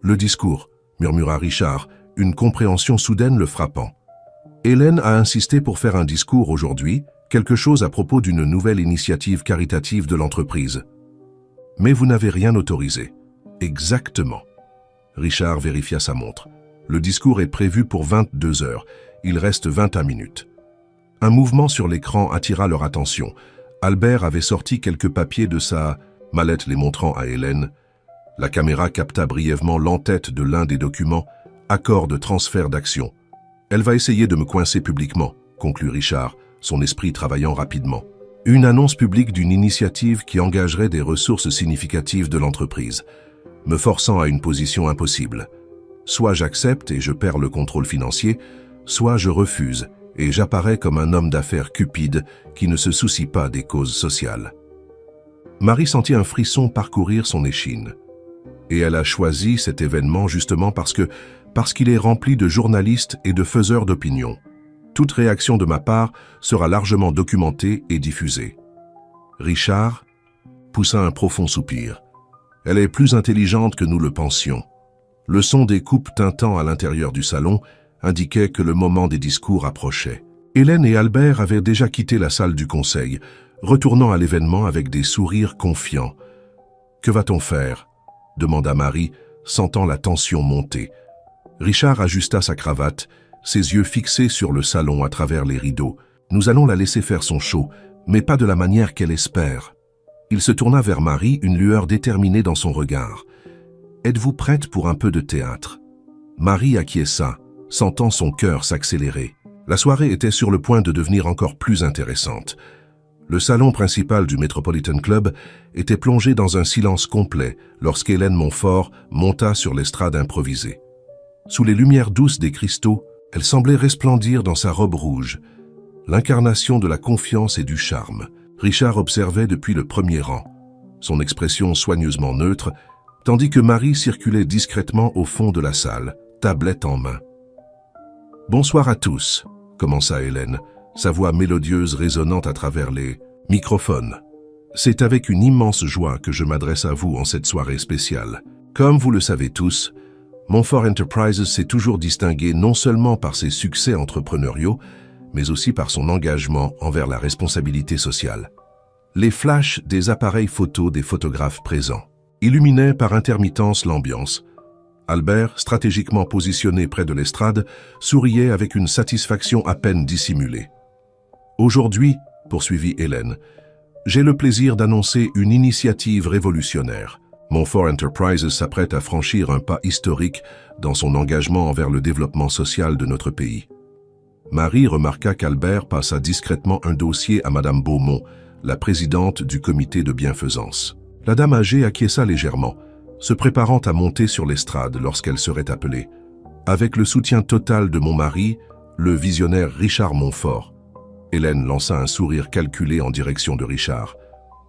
Le discours, murmura Richard, une compréhension soudaine le frappant. Hélène a insisté pour faire un discours aujourd'hui, quelque chose à propos d'une nouvelle initiative caritative de l'entreprise. Mais vous n'avez rien autorisé. Exactement. Richard vérifia sa montre. Le discours est prévu pour 22 heures. Il reste 21 minutes. Un mouvement sur l'écran attira leur attention. Albert avait sorti quelques papiers de sa mallette, les montrant à Hélène. La caméra capta brièvement l'entête de l'un des documents, accord de transfert d'action. Elle va essayer de me coincer publiquement, conclut Richard, son esprit travaillant rapidement. Une annonce publique d'une initiative qui engagerait des ressources significatives de l'entreprise, me forçant à une position impossible. Soit j'accepte et je perds le contrôle financier, soit je refuse et j'apparais comme un homme d'affaires cupide qui ne se soucie pas des causes sociales. Marie sentit un frisson parcourir son échine. Et elle a choisi cet événement justement parce qu'il est rempli de journalistes et de faiseurs d'opinion. Toute réaction de ma part sera largement documentée et diffusée. Richard poussa un profond soupir. Elle est plus intelligente que nous le pensions. Le son des coupes tintant à l'intérieur du salon indiquait que le moment des discours approchait. Hélène et Albert avaient déjà quitté la salle du conseil, retournant à l'événement avec des sourires confiants. « Que va-t-on faire ?» demanda Marie, sentant la tension monter. Richard ajusta sa cravate, ses yeux fixés sur le salon à travers les rideaux. « Nous allons la laisser faire son show, mais pas de la manière qu'elle espère. » Il se tourna vers Marie, une lueur déterminée dans son regard. « Êtes-vous prête pour un peu de théâtre ?» Marie acquiesça, sentant son cœur s'accélérer. La soirée était sur le point de devenir encore plus intéressante. Le salon principal du Metropolitan Club était plongé dans un silence complet lorsqu'Hélène Montfort monta sur l'estrade improvisée. Sous les lumières douces des cristaux, elle semblait resplendir dans sa robe rouge, l'incarnation de la confiance et du charme. Richard observait depuis le premier rang, son expression soigneusement neutre, tandis que Marie circulait discrètement au fond de la salle, tablette en main. « Bonsoir à tous », commença Hélène, sa voix mélodieuse résonnant à travers les microphones. C'est avec une immense joie que je m'adresse à vous en cette soirée spéciale. Comme vous le savez tous, Montfort Enterprises s'est toujours distingué non seulement par ses succès entrepreneuriaux, mais aussi par son engagement envers la responsabilité sociale. Les flashs des appareils photo des photographes présents illuminaient par intermittence l'ambiance. Albert, stratégiquement positionné près de l'estrade, souriait avec une satisfaction à peine dissimulée. Aujourd'hui, poursuivit Hélène, j'ai le plaisir d'annoncer une initiative révolutionnaire. Montfort Enterprises s'apprête à franchir un pas historique dans son engagement envers le développement social de notre pays. Marie remarqua qu'Albert passa discrètement un dossier à Madame Beaumont, la présidente du comité de bienfaisance. La dame âgée acquiesça légèrement, se préparant à monter sur l'estrade lorsqu'elle serait appelée. Avec le soutien total de mon mari, le visionnaire Richard Montfort. Hélène lança un sourire calculé en direction de Richard.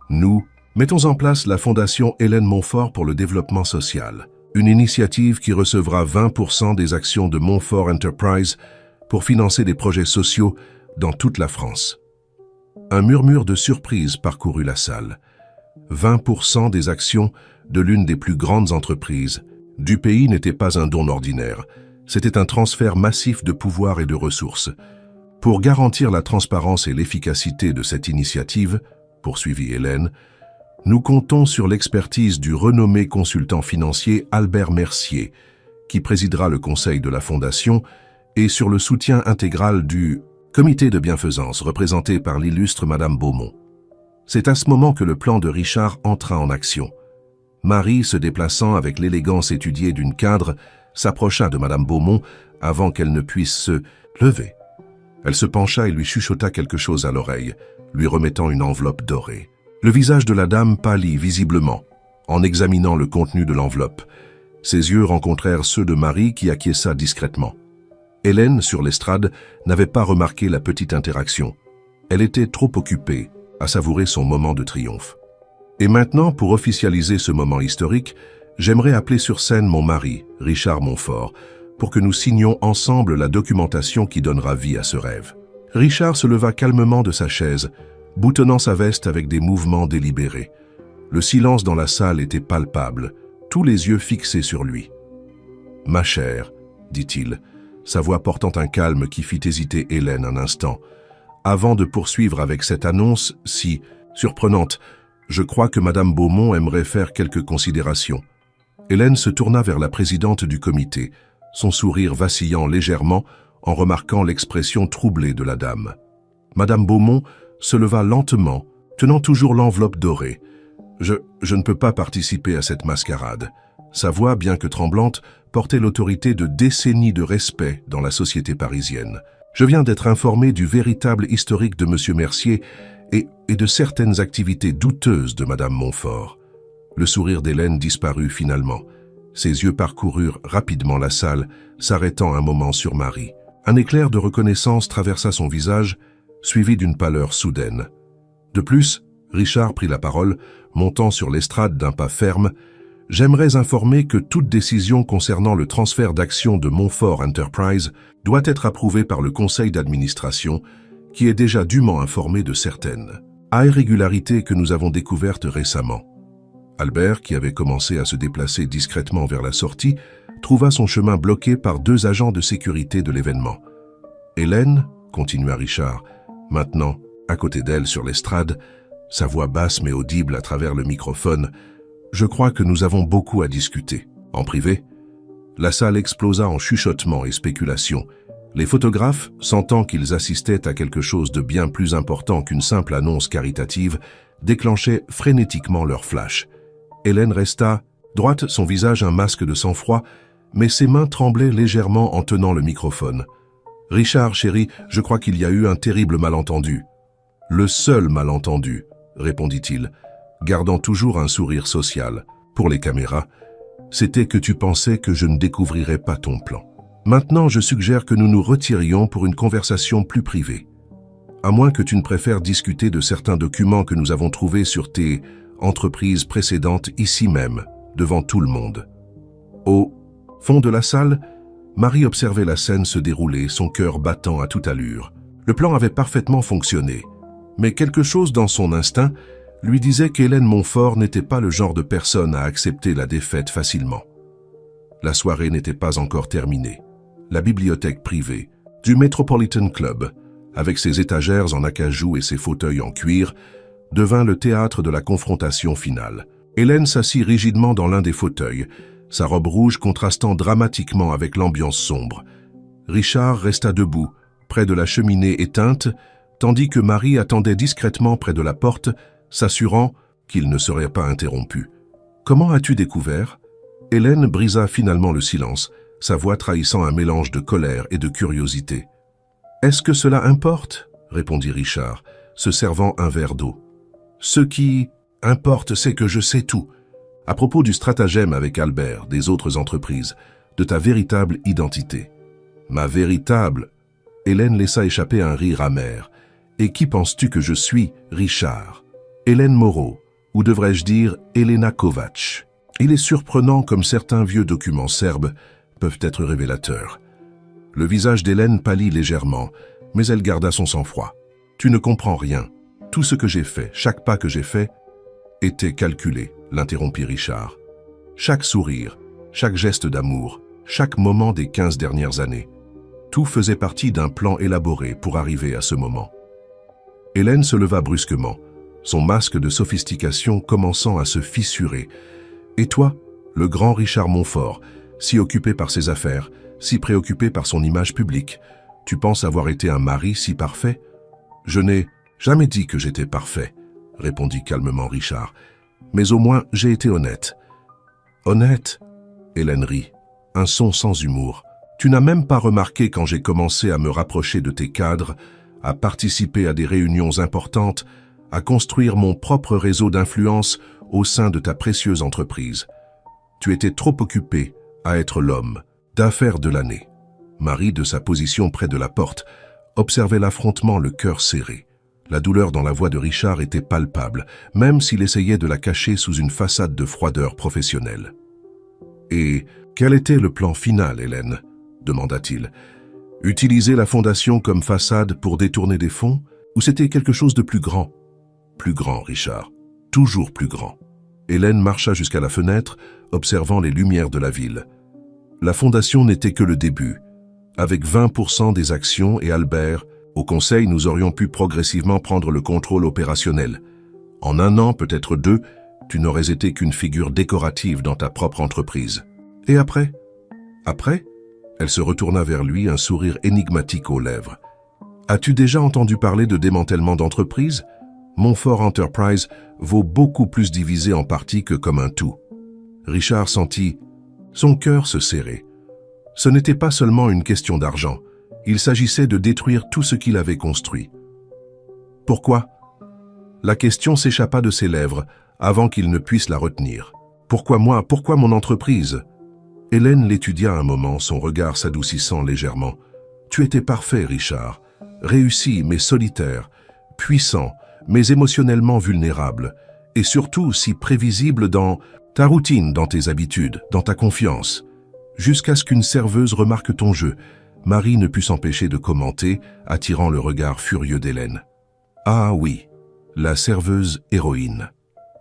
Nous mettons en place la Fondation Hélène Montfort pour le développement social, une initiative qui recevra 20% des actions de Montfort Enterprise pour financer des projets sociaux dans toute la France. Un murmure de surprise parcourut la salle. 20% des actions de l'une des plus grandes entreprises du pays n'était pas un don ordinaire, c'était un transfert massif de pouvoir et de ressources. Pour garantir la transparence et l'efficacité de cette initiative, poursuivit Hélène, nous comptons sur l'expertise du renommé consultant financier Albert Mercier, qui présidera le conseil de la Fondation, et sur le soutien intégral du comité de bienfaisance représenté par l'illustre Madame Beaumont. C'est à ce moment que le plan de Richard entra en action. Marie, se déplaçant avec l'élégance étudiée d'une cadre, s'approcha de Madame Beaumont avant qu'elle ne puisse se lever. Elle se pencha et lui chuchota quelque chose à l'oreille, lui remettant une enveloppe dorée. Le visage de la dame pâlit visiblement, en examinant le contenu de l'enveloppe. Ses yeux rencontrèrent ceux de Marie qui acquiesça discrètement. Hélène, sur l'estrade, n'avait pas remarqué la petite interaction. Elle était trop occupée à savourer son moment de triomphe. Et maintenant, pour officialiser ce moment historique, j'aimerais appeler sur scène mon mari, Richard Montfort, pour que nous signions ensemble la documentation qui donnera vie à ce rêve. Richard se leva calmement de sa chaise, boutonnant sa veste avec des mouvements délibérés. Le silence dans la salle était palpable, tous les yeux fixés sur lui. « Ma chère, dit-il, sa voix portant un calme qui fit hésiter Hélène un instant. Avant de poursuivre avec cette annonce si surprenante, je crois que Madame Beaumont aimerait faire quelques considérations. » Hélène se tourna vers la présidente du comité, son sourire vacillant légèrement en remarquant l'expression troublée de la dame. Madame Beaumont se leva lentement, tenant toujours l'enveloppe dorée. Je ne peux pas participer à cette mascarade. Sa voix, bien que tremblante, portait l'autorité de décennies de respect dans la société parisienne. Je viens d'être informé du véritable historique de Monsieur Mercier et de certaines activités douteuses de Madame Montfort. Le sourire d'Hélène disparut finalement. Ses yeux parcoururent rapidement la salle, s'arrêtant un moment sur Marie. Un éclair de reconnaissance traversa son visage, suivi d'une pâleur soudaine. De plus, Richard prit la parole, montant sur l'estrade d'un pas ferme. « J'aimerais informer que toute décision concernant le transfert d'actions de Montfort Enterprise doit être approuvée par le conseil d'administration, qui est déjà dûment informé de certaines irrégularités que nous avons découvertes récemment. » Albert, qui avait commencé à se déplacer discrètement vers la sortie, trouva son chemin bloqué par 2 agents de sécurité de l'événement. « Hélène, continua Richard, maintenant, à côté d'elle sur l'estrade, sa voix basse mais audible à travers le microphone, je crois que nous avons beaucoup à discuter. En privé, la salle explosa en chuchotements et spéculations. Les photographes, sentant qu'ils assistaient à quelque chose de bien plus important qu'une simple annonce caritative, déclenchaient frénétiquement leur flash. Hélène resta droite, son visage un masque de sang-froid, mais ses mains tremblaient légèrement en tenant le microphone. « Richard, chéri, je crois qu'il y a eu un terrible malentendu. »« Le seul malentendu, » répondit-il, gardant toujours un sourire social. Pour les caméras, c'était que tu pensais que je ne découvrirais pas ton plan. Maintenant, je suggère que nous nous retirions pour une conversation plus privée. À moins que tu ne préfères discuter de certains documents que nous avons trouvés sur tes entreprises précédentes ici même, devant tout le monde. Au fond de la salle, Marie observait la scène se dérouler, son cœur battant à toute allure. Le plan avait parfaitement fonctionné, mais quelque chose dans son instinct lui disait qu'Hélène Montfort n'était pas le genre de personne à accepter la défaite facilement. La soirée n'était pas encore terminée. La bibliothèque privée du Metropolitan Club, avec ses étagères en acajou et ses fauteuils en cuir, devint le théâtre de la confrontation finale. Hélène s'assit rigidement dans l'un des fauteuils, sa robe rouge contrastant dramatiquement avec l'ambiance sombre. Richard resta debout, près de la cheminée éteinte, tandis que Marie attendait discrètement près de la porte, s'assurant qu'il ne serait pas interrompu. « Comment as-tu découvert ?» Hélène brisa finalement le silence, sa voix trahissant un mélange de colère et de curiosité. « Est-ce que cela importe ?» répondit Richard, se servant un verre d'eau. « Ce qui importe, c'est que je sais tout. À propos du stratagème avec Albert, des autres entreprises, de ta véritable identité. » « Ma véritable ?» Hélène laissa échapper un rire amer. « Et qui penses-tu que je suis, Richard ?» « Hélène Moreau, ou devrais-je dire Helena Kovacs. Il est surprenant comme certains vieux documents serbes peuvent être révélateurs. » Le visage d'Hélène pâlit légèrement, mais elle garda son sang-froid. « Tu ne comprends rien. Tout ce que j'ai fait, chaque pas que j'ai fait, était calculé, » l'interrompit Richard. « Chaque sourire, chaque geste d'amour, chaque moment des 15 dernières années. Tout faisait partie d'un plan élaboré pour arriver à ce moment. » Hélène se leva brusquement, son masque de sophistication commençant à se fissurer. « Et toi, le grand Richard Montfort, si occupé par ses affaires, si préoccupé par son image publique, tu penses avoir été un mari si parfait ?»« Je n'ai jamais dit que j'étais parfait, » répondit calmement Richard. « Mais au moins j'ai été honnête. »« Honnête ?» Hélène rit, un son sans humour. « Tu n'as même pas remarqué quand j'ai commencé à me rapprocher de tes cadres, à participer à des réunions importantes, à construire mon propre réseau d'influence au sein de ta précieuse entreprise. Tu étais trop occupé à être l'homme d'affaires de l'année. » Marie, de sa position près de la porte, observait l'affrontement le cœur serré. La douleur dans la voix de Richard était palpable, même s'il essayait de la cacher sous une façade de froideur professionnelle. « Et quel était le plan final, Hélène ?» demanda-t-il. « Utiliser la fondation comme façade pour détourner des fonds, ou c'était quelque chose de plus grand ?»« Plus grand, Richard. Toujours plus grand. » Hélène marcha jusqu'à la fenêtre, observant les lumières de la ville. La fondation n'était que le début. Avec 20% des actions et Albert, au conseil, nous aurions pu progressivement prendre le contrôle opérationnel. En 1 an, peut-être 2, tu n'aurais été qu'une figure décorative dans ta propre entreprise. Et après ? Après ? Elle se retourna vers lui, un sourire énigmatique aux lèvres. As-tu déjà entendu parler de démantèlement d'entreprise ? Montfort Enterprise vaut beaucoup plus divisé en parties que comme un tout. Richard sentit son cœur se serrer. Ce n'était pas seulement une question d'argent. Il s'agissait de détruire tout ce qu'il avait construit. Pourquoi ? La question s'échappa de ses lèvres avant qu'il ne puisse la retenir. Pourquoi moi ? Pourquoi mon entreprise ? Hélène l'étudia un moment, son regard s'adoucissant légèrement. Tu étais parfait, Richard. Réussi, mais solitaire. Puissant, mais émotionnellement vulnérable. Et surtout si prévisible dans ta routine, dans tes habitudes, dans ta confiance. Jusqu'à ce qu'une serveuse remarque ton jeu. Marie ne put s'empêcher de commenter, attirant le regard furieux d'Hélène. « Ah oui, la serveuse héroïne. »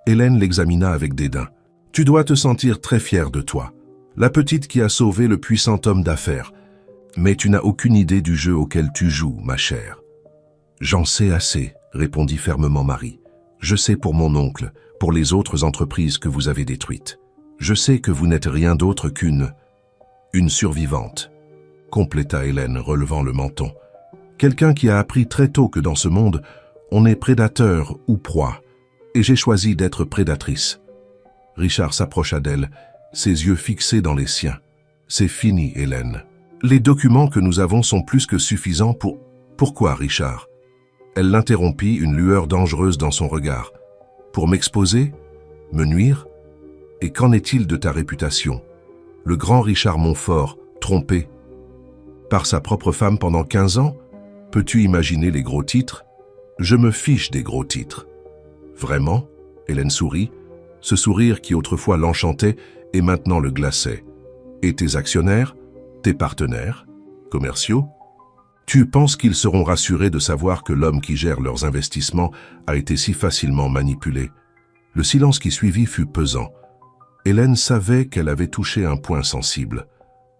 Hélène l'examina avec dédain. « Tu dois te sentir très fière de toi. La petite qui a sauvé le puissant homme d'affaires. Mais tu n'as aucune idée du jeu auquel tu joues, ma chère. »« J'en sais assez, » répondit fermement Marie. « Je sais pour mon oncle, pour les autres entreprises que vous avez détruites. Je sais que vous n'êtes rien d'autre qu'une survivante. » compléta Hélène, relevant le menton. « Quelqu'un qui a appris très tôt que dans ce monde, on est prédateur ou proie, et j'ai choisi d'être prédatrice. » Richard s'approcha d'elle, ses yeux fixés dans les siens. « C'est fini, Hélène. Les documents que nous avons sont plus que suffisants pour... » « Pourquoi, Richard ?» Elle l'interrompit, une lueur dangereuse dans son regard. « Pour m'exposer ? Me nuire ? Et qu'en est-il de ta réputation ? Le grand Richard Montfort, trompé par sa propre femme pendant 15 ans ? Peux-tu imaginer les gros titres ? Je me fiche des gros titres. » « Vraiment ?» Hélène sourit, ce sourire qui autrefois l'enchantait et maintenant le glaçait. « Et tes actionnaires ? Tes partenaires ? Commerciaux ? Tu penses qu'ils seront rassurés de savoir que l'homme qui gère leurs investissements a été si facilement manipulé? Le silence qui suivit fut pesant. Hélène savait qu'elle avait touché un point sensible.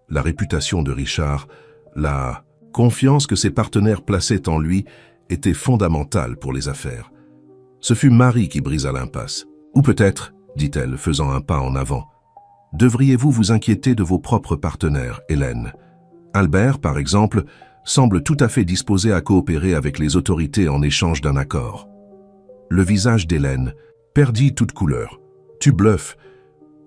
La réputation de Richard, la confiance que ses partenaires plaçaient en lui était fondamentale pour les affaires. Ce fut Marie qui brisa l'impasse. Ou peut-être, dit-elle, faisant un pas en avant, devriez-vous vous inquiéter de vos propres partenaires, Hélène? Albert, par exemple, semble tout à fait disposé à coopérer avec les autorités en échange d'un accord. Le visage d'Hélène perdit toute couleur. « Tu bluffes.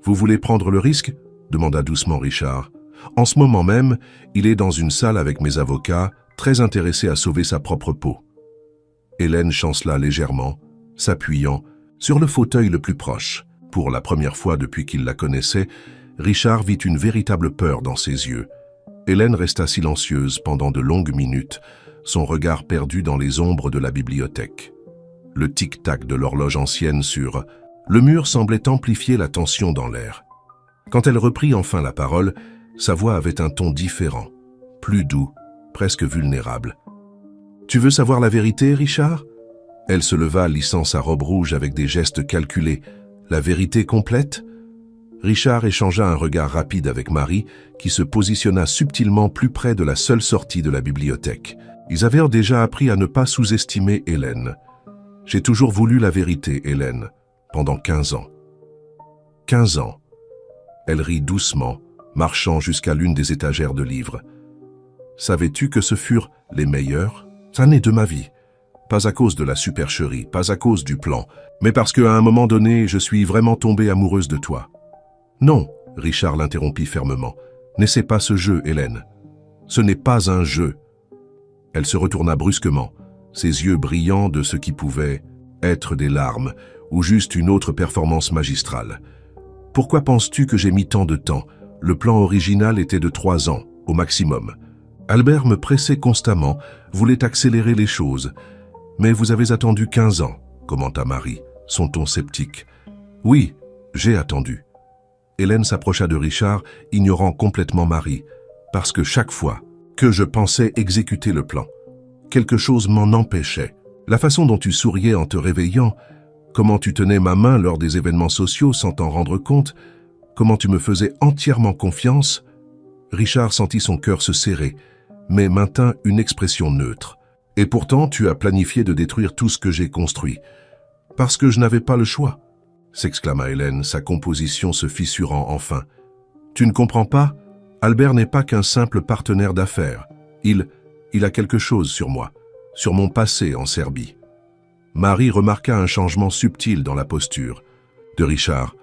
Vous voulez prendre le risque ?» demanda doucement Richard. « En ce moment même, il est dans une salle avec mes avocats, très intéressé à sauver sa propre peau. » Hélène chancela légèrement, s'appuyant sur le fauteuil le plus proche. Pour la première fois depuis qu'il la connaissait, Richard vit une véritable peur dans ses yeux. Hélène resta silencieuse pendant de longues minutes, son regard perdu dans les ombres de la bibliothèque. Le tic-tac de l'horloge ancienne sur le mur semblait amplifier la tension dans l'air. Quand elle reprit enfin la parole, sa voix avait un ton différent, plus doux, presque vulnérable. « Tu veux savoir la vérité, Richard ?» Elle se leva, lissant sa robe rouge avec des gestes calculés. « La vérité complète ?» Richard échangea un regard rapide avec Marie, qui se positionna subtilement plus près de la seule sortie de la bibliothèque. Ils avaient déjà appris à ne pas sous-estimer Hélène. « J'ai toujours voulu la vérité, Hélène, pendant 15 ans. » 15 ans. Elle rit doucement, marchant jusqu'à l'une des étagères de livres. « Savais-tu que ce furent les meilleurs années de ma vie? Pas à cause de la supercherie, pas à cause du plan, mais parce qu'à un moment donné, je suis vraiment tombée amoureuse de toi. » « Non, Richard l'interrompit fermement. « N'essaie pas ce jeu, Hélène. Ce n'est pas un jeu. » Elle se retourna brusquement, ses yeux brillants de ce qui pouvait être des larmes ou juste une autre performance magistrale. « Pourquoi penses-tu que j'ai mis tant de temps? Le plan original était de 3 ans, au maximum. Albert me pressait constamment, voulait accélérer les choses. Mais vous avez attendu 15 ans, commenta Marie, son ton sceptique. « Oui, j'ai attendu. » Hélène s'approcha de Richard, ignorant complètement Marie, parce que chaque fois que je pensais exécuter le plan, quelque chose m'en empêchait. La façon dont tu souriais en te réveillant, comment tu tenais ma main lors des événements sociaux sans t'en rendre compte, comment tu me faisais entièrement confiance. Richard sentit son cœur se serrer, mais maintint une expression neutre. Et pourtant, tu as planifié de détruire tout ce que j'ai construit, parce que je n'avais pas le choix. S'exclama Hélène, sa composition se fissurant enfin. « Tu ne comprends pas? Albert n'est pas qu'un simple partenaire d'affaires. Il a quelque chose sur moi, sur mon passé en Serbie. » Marie remarqua un changement subtil dans la posture de Richard.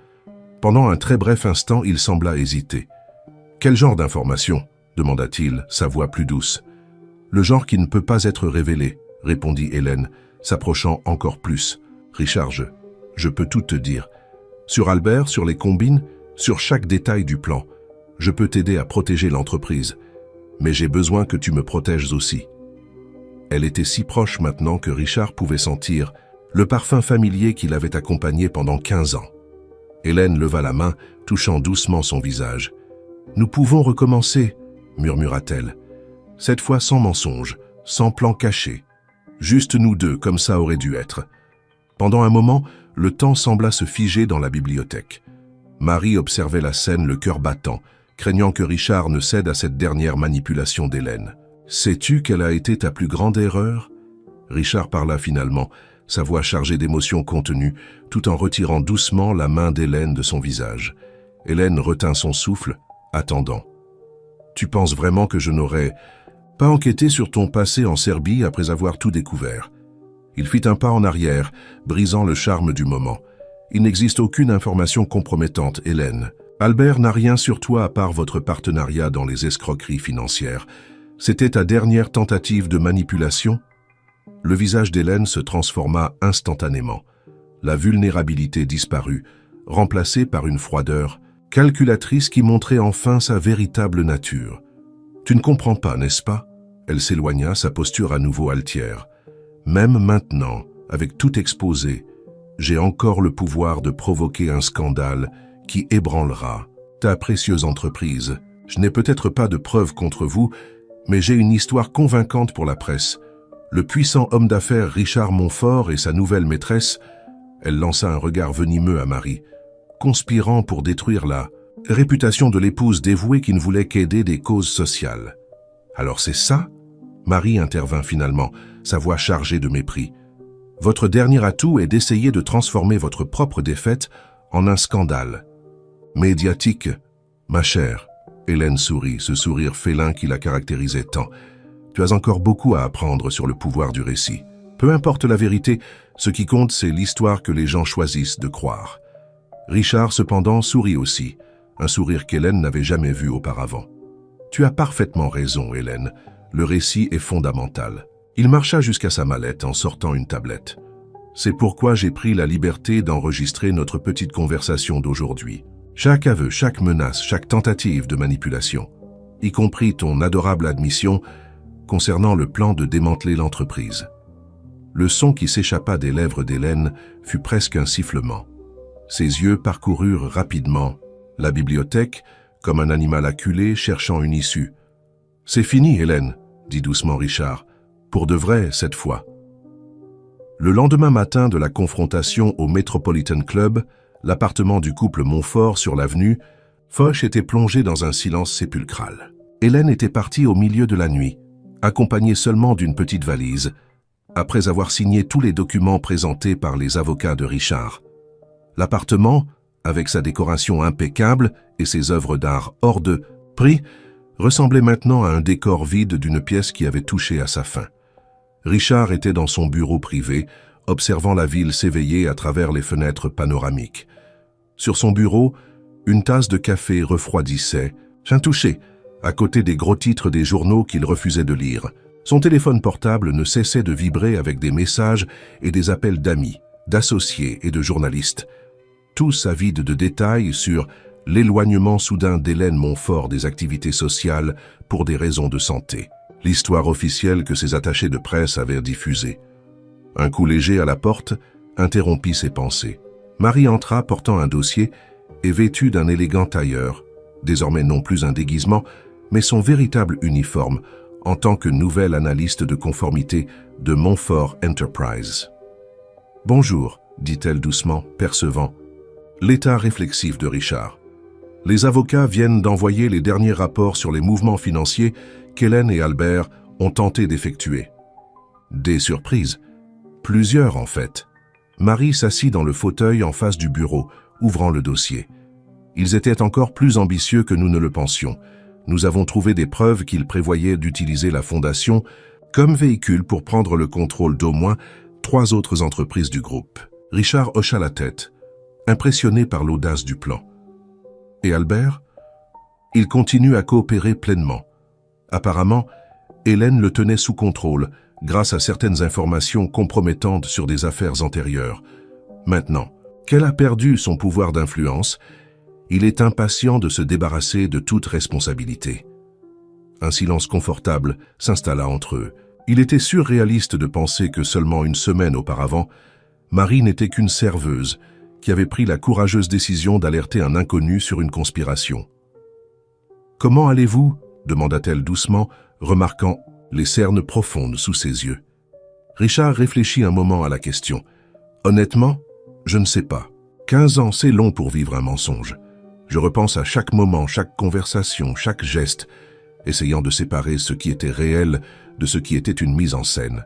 Pendant un très bref instant, il sembla hésiter. « Quel genre d'information ?» demanda-t-il, sa voix plus douce. « Le genre qui ne peut pas être révélé, » répondit Hélène, s'approchant encore plus. « Richard, je peux tout te dire. Sur Albert, sur les combines, sur chaque détail du plan. Je peux t'aider à protéger l'entreprise. Mais j'ai besoin que tu me protèges aussi. » Elle était si proche maintenant que Richard pouvait sentir le parfum familier qui l'avait accompagné pendant 15 ans. Hélène leva la main, touchant doucement son visage. « Nous pouvons recommencer, » murmura-t-elle. « Cette fois sans mensonge, sans plan caché. Juste nous deux, comme ça aurait dû être. » Pendant un moment, le temps sembla se figer dans la bibliothèque. Marie observait la scène, le cœur battant, craignant que Richard ne cède à cette dernière manipulation d'Hélène. « Sais-tu quelle a été ta plus grande erreur ?» Richard parla finalement, sa voix chargée d'émotions contenues, tout en retirant doucement la main d'Hélène de son visage. Hélène retint son souffle, attendant. « Tu penses vraiment que je n'aurais pas enquêté sur ton passé en Serbie après avoir tout découvert ?» Il fit un pas en arrière, brisant le charme du moment. « Il n'existe aucune information compromettante, Hélène. Albert n'a rien sur toi à part votre partenariat dans les escroqueries financières. C'était ta dernière tentative de manipulation ?» Le visage d'Hélène se transforma instantanément. La vulnérabilité disparut, remplacée par une froideur calculatrice qui montrait enfin sa véritable nature. « Tu ne comprends pas, n'est-ce pas ?» Elle s'éloigna, sa posture à nouveau altière. « Même maintenant, avec tout exposé, j'ai encore le pouvoir de provoquer un scandale qui ébranlera ta précieuse entreprise. Je n'ai peut-être pas de preuves contre vous, Mais j'ai une histoire convaincante pour la presse. Le puissant homme d'affaires Richard Montfort et sa nouvelle maîtresse, elle lança un regard venimeux à Marie, conspirant pour détruire la réputation de l'épouse dévouée qui ne voulait qu'aider des causes sociales. Alors c'est ça? Marie intervint finalement, sa voix chargée de mépris. Votre dernier atout est d'essayer de transformer votre propre défaite en un scandale. Médiatique, ma chère. Hélène sourit, ce sourire félin qui la caractérisait tant. Tu as encore beaucoup à apprendre sur le pouvoir du récit. Peu importe la vérité, ce qui compte, c'est l'histoire que les gens choisissent de croire. Richard, cependant, sourit aussi, un sourire qu'Hélène n'avait jamais vu auparavant. Tu as parfaitement raison, Hélène. Le récit est fondamental. Il marcha jusqu'à sa mallette en sortant une tablette. C'est pourquoi j'ai pris la liberté d'enregistrer notre petite conversation d'aujourd'hui. Chaque aveu, chaque menace, chaque tentative de manipulation, y compris ton adorable admission concernant le plan de démanteler l'entreprise. Le son qui s'échappa des lèvres d'Hélène fut presque un sifflement. Ses yeux parcoururent rapidement la bibliothèque comme un animal acculé cherchant une issue. « C'est fini, Hélène », dit doucement Richard, « pour de vrai cette fois. » Le lendemain matin de la confrontation au Metropolitan Club, l'appartement du couple Montfort sur l'avenue, Foch était plongé dans un silence sépulcral. Hélène était partie au milieu de la nuit, accompagnée seulement d'une petite valise, après avoir signé tous les documents présentés par les avocats de Richard. L'appartement, avec sa décoration impeccable et ses œuvres d'art hors de prix, ressemblait maintenant à un décor vide d'une pièce qui avait touché à sa fin. Richard était dans son bureau privé, observant la ville s'éveiller à travers les fenêtres panoramiques. Sur son bureau, une tasse de café refroidissait, d'un toucher, à côté des gros titres des journaux qu'il refusait de lire. Son téléphone portable ne cessait de vibrer avec des messages et des appels d'amis, d'associés et de journalistes, tous avides de détails sur l'éloignement soudain d'Hélène Montfort des activités sociales pour des raisons de santé. L'histoire officielle que ses attachés de presse avaient diffusée. Un coup léger à la porte interrompit ses pensées. Marie entra portant un dossier et vêtue d'un élégant tailleur, désormais non plus un déguisement, mais son véritable uniforme en tant que nouvelle analyste de conformité de Montfort Enterprise. « Bonjour », dit-elle doucement, percevant l'état réflexif de Richard. Les avocats viennent d'envoyer les derniers rapports sur les mouvements financiers qu'Hélène et Albert ont tenté d'effectuer. Des surprises. Plusieurs, en fait. Marie s'assit dans le fauteuil en face du bureau, ouvrant le dossier. Ils étaient encore plus ambitieux que nous ne le pensions. Nous avons trouvé des preuves qu'ils prévoyaient d'utiliser la Fondation comme véhicule pour prendre le contrôle d'au moins 3 autres entreprises du groupe. Richard hocha la tête, impressionné par l'audace du plan. Et Albert? Il continue à coopérer pleinement. Apparemment, Hélène le tenait sous contrôle grâce à certaines informations compromettantes sur des affaires antérieures. Maintenant qu'elle a perdu son pouvoir d'influence, il est impatient de se débarrasser de toute responsabilité. Un silence confortable s'installa entre eux. Il était surréaliste de penser que seulement une semaine auparavant, Marie n'était qu'une serveuse qui avait pris la courageuse décision d'alerter un inconnu sur une conspiration. « Comment allez-vous » demanda-t-elle doucement, remarquant les cernes profondes sous ses yeux. Richard réfléchit un moment à la question. « Honnêtement, je ne sais pas. 15 ans, c'est long pour vivre un mensonge. Je repense à chaque moment, chaque conversation, chaque geste, essayant de séparer ce qui était réel de ce qui était une mise en scène.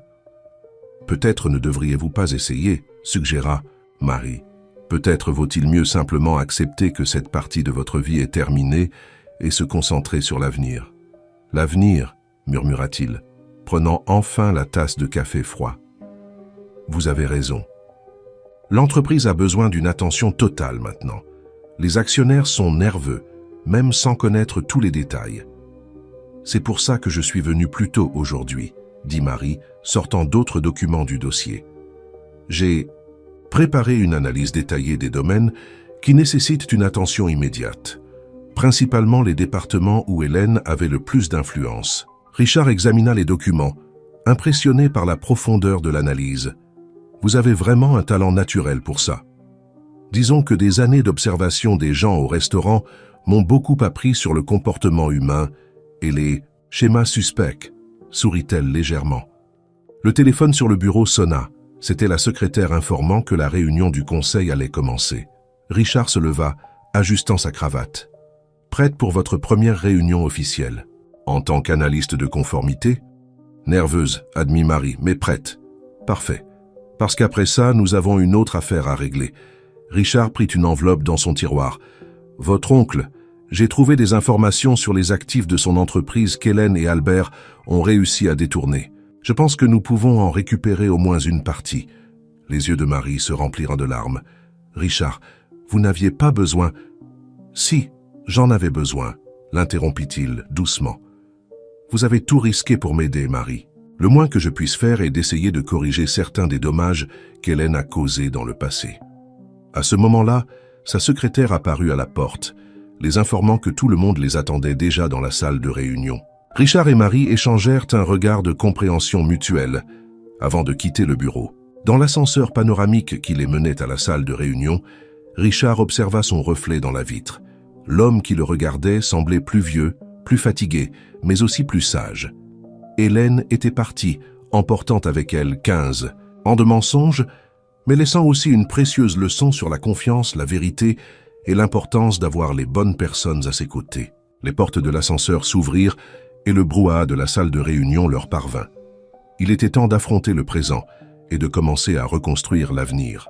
Peut-être ne devriez-vous pas essayer, suggéra Marie. Peut-être vaut-il mieux simplement accepter que cette partie de votre vie est terminée et se concentrer sur l'avenir. L'avenir, murmura-t-il, prenant enfin la tasse de café froid. Vous avez raison. L'entreprise a besoin d'une attention totale maintenant. Les actionnaires sont nerveux, même sans connaître tous les détails. C'est pour ça que je suis venu plus tôt aujourd'hui, dit Marie, sortant d'autres documents du dossier. J'ai préparé une analyse détaillée des domaines qui nécessitent une attention immédiate, principalement les départements où Hélène avait le plus d'influence. Richard examina les documents, impressionné par la profondeur de l'analyse. Vous avez vraiment un talent naturel pour ça. Disons que des années d'observation des gens au restaurant m'ont beaucoup appris sur le comportement humain et les Schéma suspect, sourit-elle légèrement. Le téléphone sur le bureau sonna. C'était la secrétaire informant que la réunion du conseil allait commencer. Richard se leva, ajustant sa cravate. Prête pour votre première réunion officielle. En tant qu'analyste de conformité? Nerveuse, admit Marie, mais prête. Parfait. Parce qu'après ça, nous avons une autre affaire à régler. Richard prit une enveloppe dans son tiroir. Votre oncle, j'ai trouvé des informations sur les actifs de son entreprise qu'Hélène et Albert ont réussi à détourner. Je pense que nous pouvons en récupérer au moins une partie. Les yeux de Marie se remplirent de larmes. Richard, vous n'aviez pas besoin... Si, j'en avais besoin, l'interrompit-il doucement. Vous avez tout risqué pour m'aider, Marie. Le moins que je puisse faire est d'essayer de corriger certains des dommages qu'Hélène a causés dans le passé. À ce moment-là, sa secrétaire apparut à la porte, les informant que tout le monde les attendait déjà dans la salle de réunion. Richard et Marie échangèrent un regard de compréhension mutuelle avant de quitter le bureau. Dans l'ascenseur panoramique qui les menait à la salle de réunion, Richard observa son reflet dans la vitre. L'homme qui le regardait semblait plus vieux, plus fatigué, mais aussi plus sage. Hélène était partie, emportant avec elle 15 ans de mensonges, mais laissant aussi une précieuse leçon sur la confiance, la vérité et l'importance d'avoir les bonnes personnes à ses côtés. Les portes de l'ascenseur s'ouvrirent et le brouhaha de la salle de réunion leur parvint. Il était temps d'affronter le présent et de commencer à reconstruire l'avenir.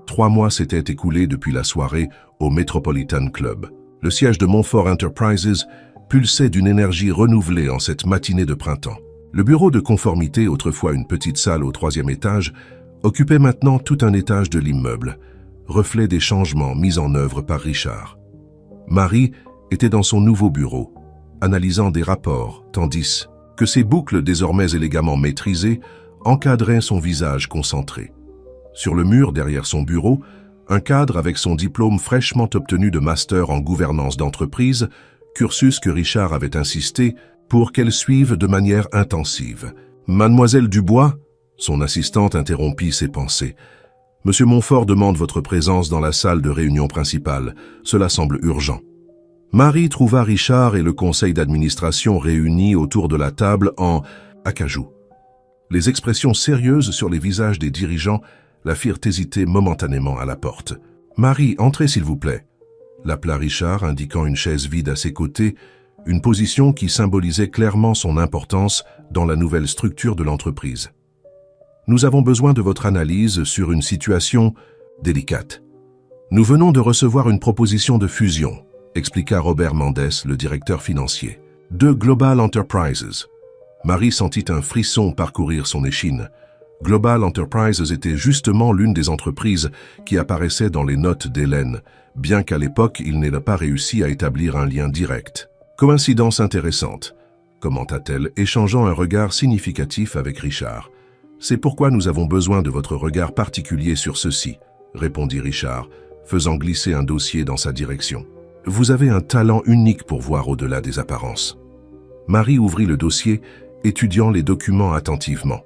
3 mois s'étaient écoulés depuis la soirée au Metropolitan Club. Le siège de Montfort Enterprises pulsait d'une énergie renouvelée en cette matinée de printemps. Le bureau de conformité, autrefois une petite salle au 3e étage, occupait maintenant tout un étage de l'immeuble, reflet des changements mis en œuvre par Richard. Marie était dans son nouveau bureau, analysant des rapports, tandis que ses boucles désormais élégamment maîtrisées encadraient son visage concentré. Sur le mur derrière son bureau, un cadre avec son diplôme fraîchement obtenu de master en gouvernance d'entreprise, cursus que Richard avait insisté pour qu'elle suive de manière intensive. « Mademoiselle Dubois ?» Son assistante interrompit ses pensées. « Monsieur Montfort demande votre présence dans la salle de réunion principale. Cela semble urgent. » Marie trouva Richard et le conseil d'administration réunis autour de la table en acajou. Les expressions sérieuses sur les visages des dirigeants la firent hésiter momentanément à la porte. « Marie, entrez s'il vous plaît » l'appela Richard, indiquant une chaise vide à ses côtés, une position qui symbolisait clairement son importance dans la nouvelle structure de l'entreprise. « Nous avons besoin de votre analyse sur une situation délicate. Nous venons de recevoir une proposition de fusion, expliqua Robert Mendes, le directeur financier, de Global Enterprises. » Marie sentit un frisson parcourir son échine. Global Enterprises était justement l'une des entreprises qui apparaissait dans les notes d'Hélène, bien qu'à l'époque il n'ait pas réussi à établir un lien direct. « Coïncidence intéressante », commenta-t-elle, échangeant un regard significatif avec Richard. « C'est pourquoi nous avons besoin de votre regard particulier sur ceci, » répondit Richard, faisant glisser un dossier dans sa direction. « Vous avez un talent unique pour voir au-delà des apparences. » Marie ouvrit le dossier, étudiant les documents attentivement.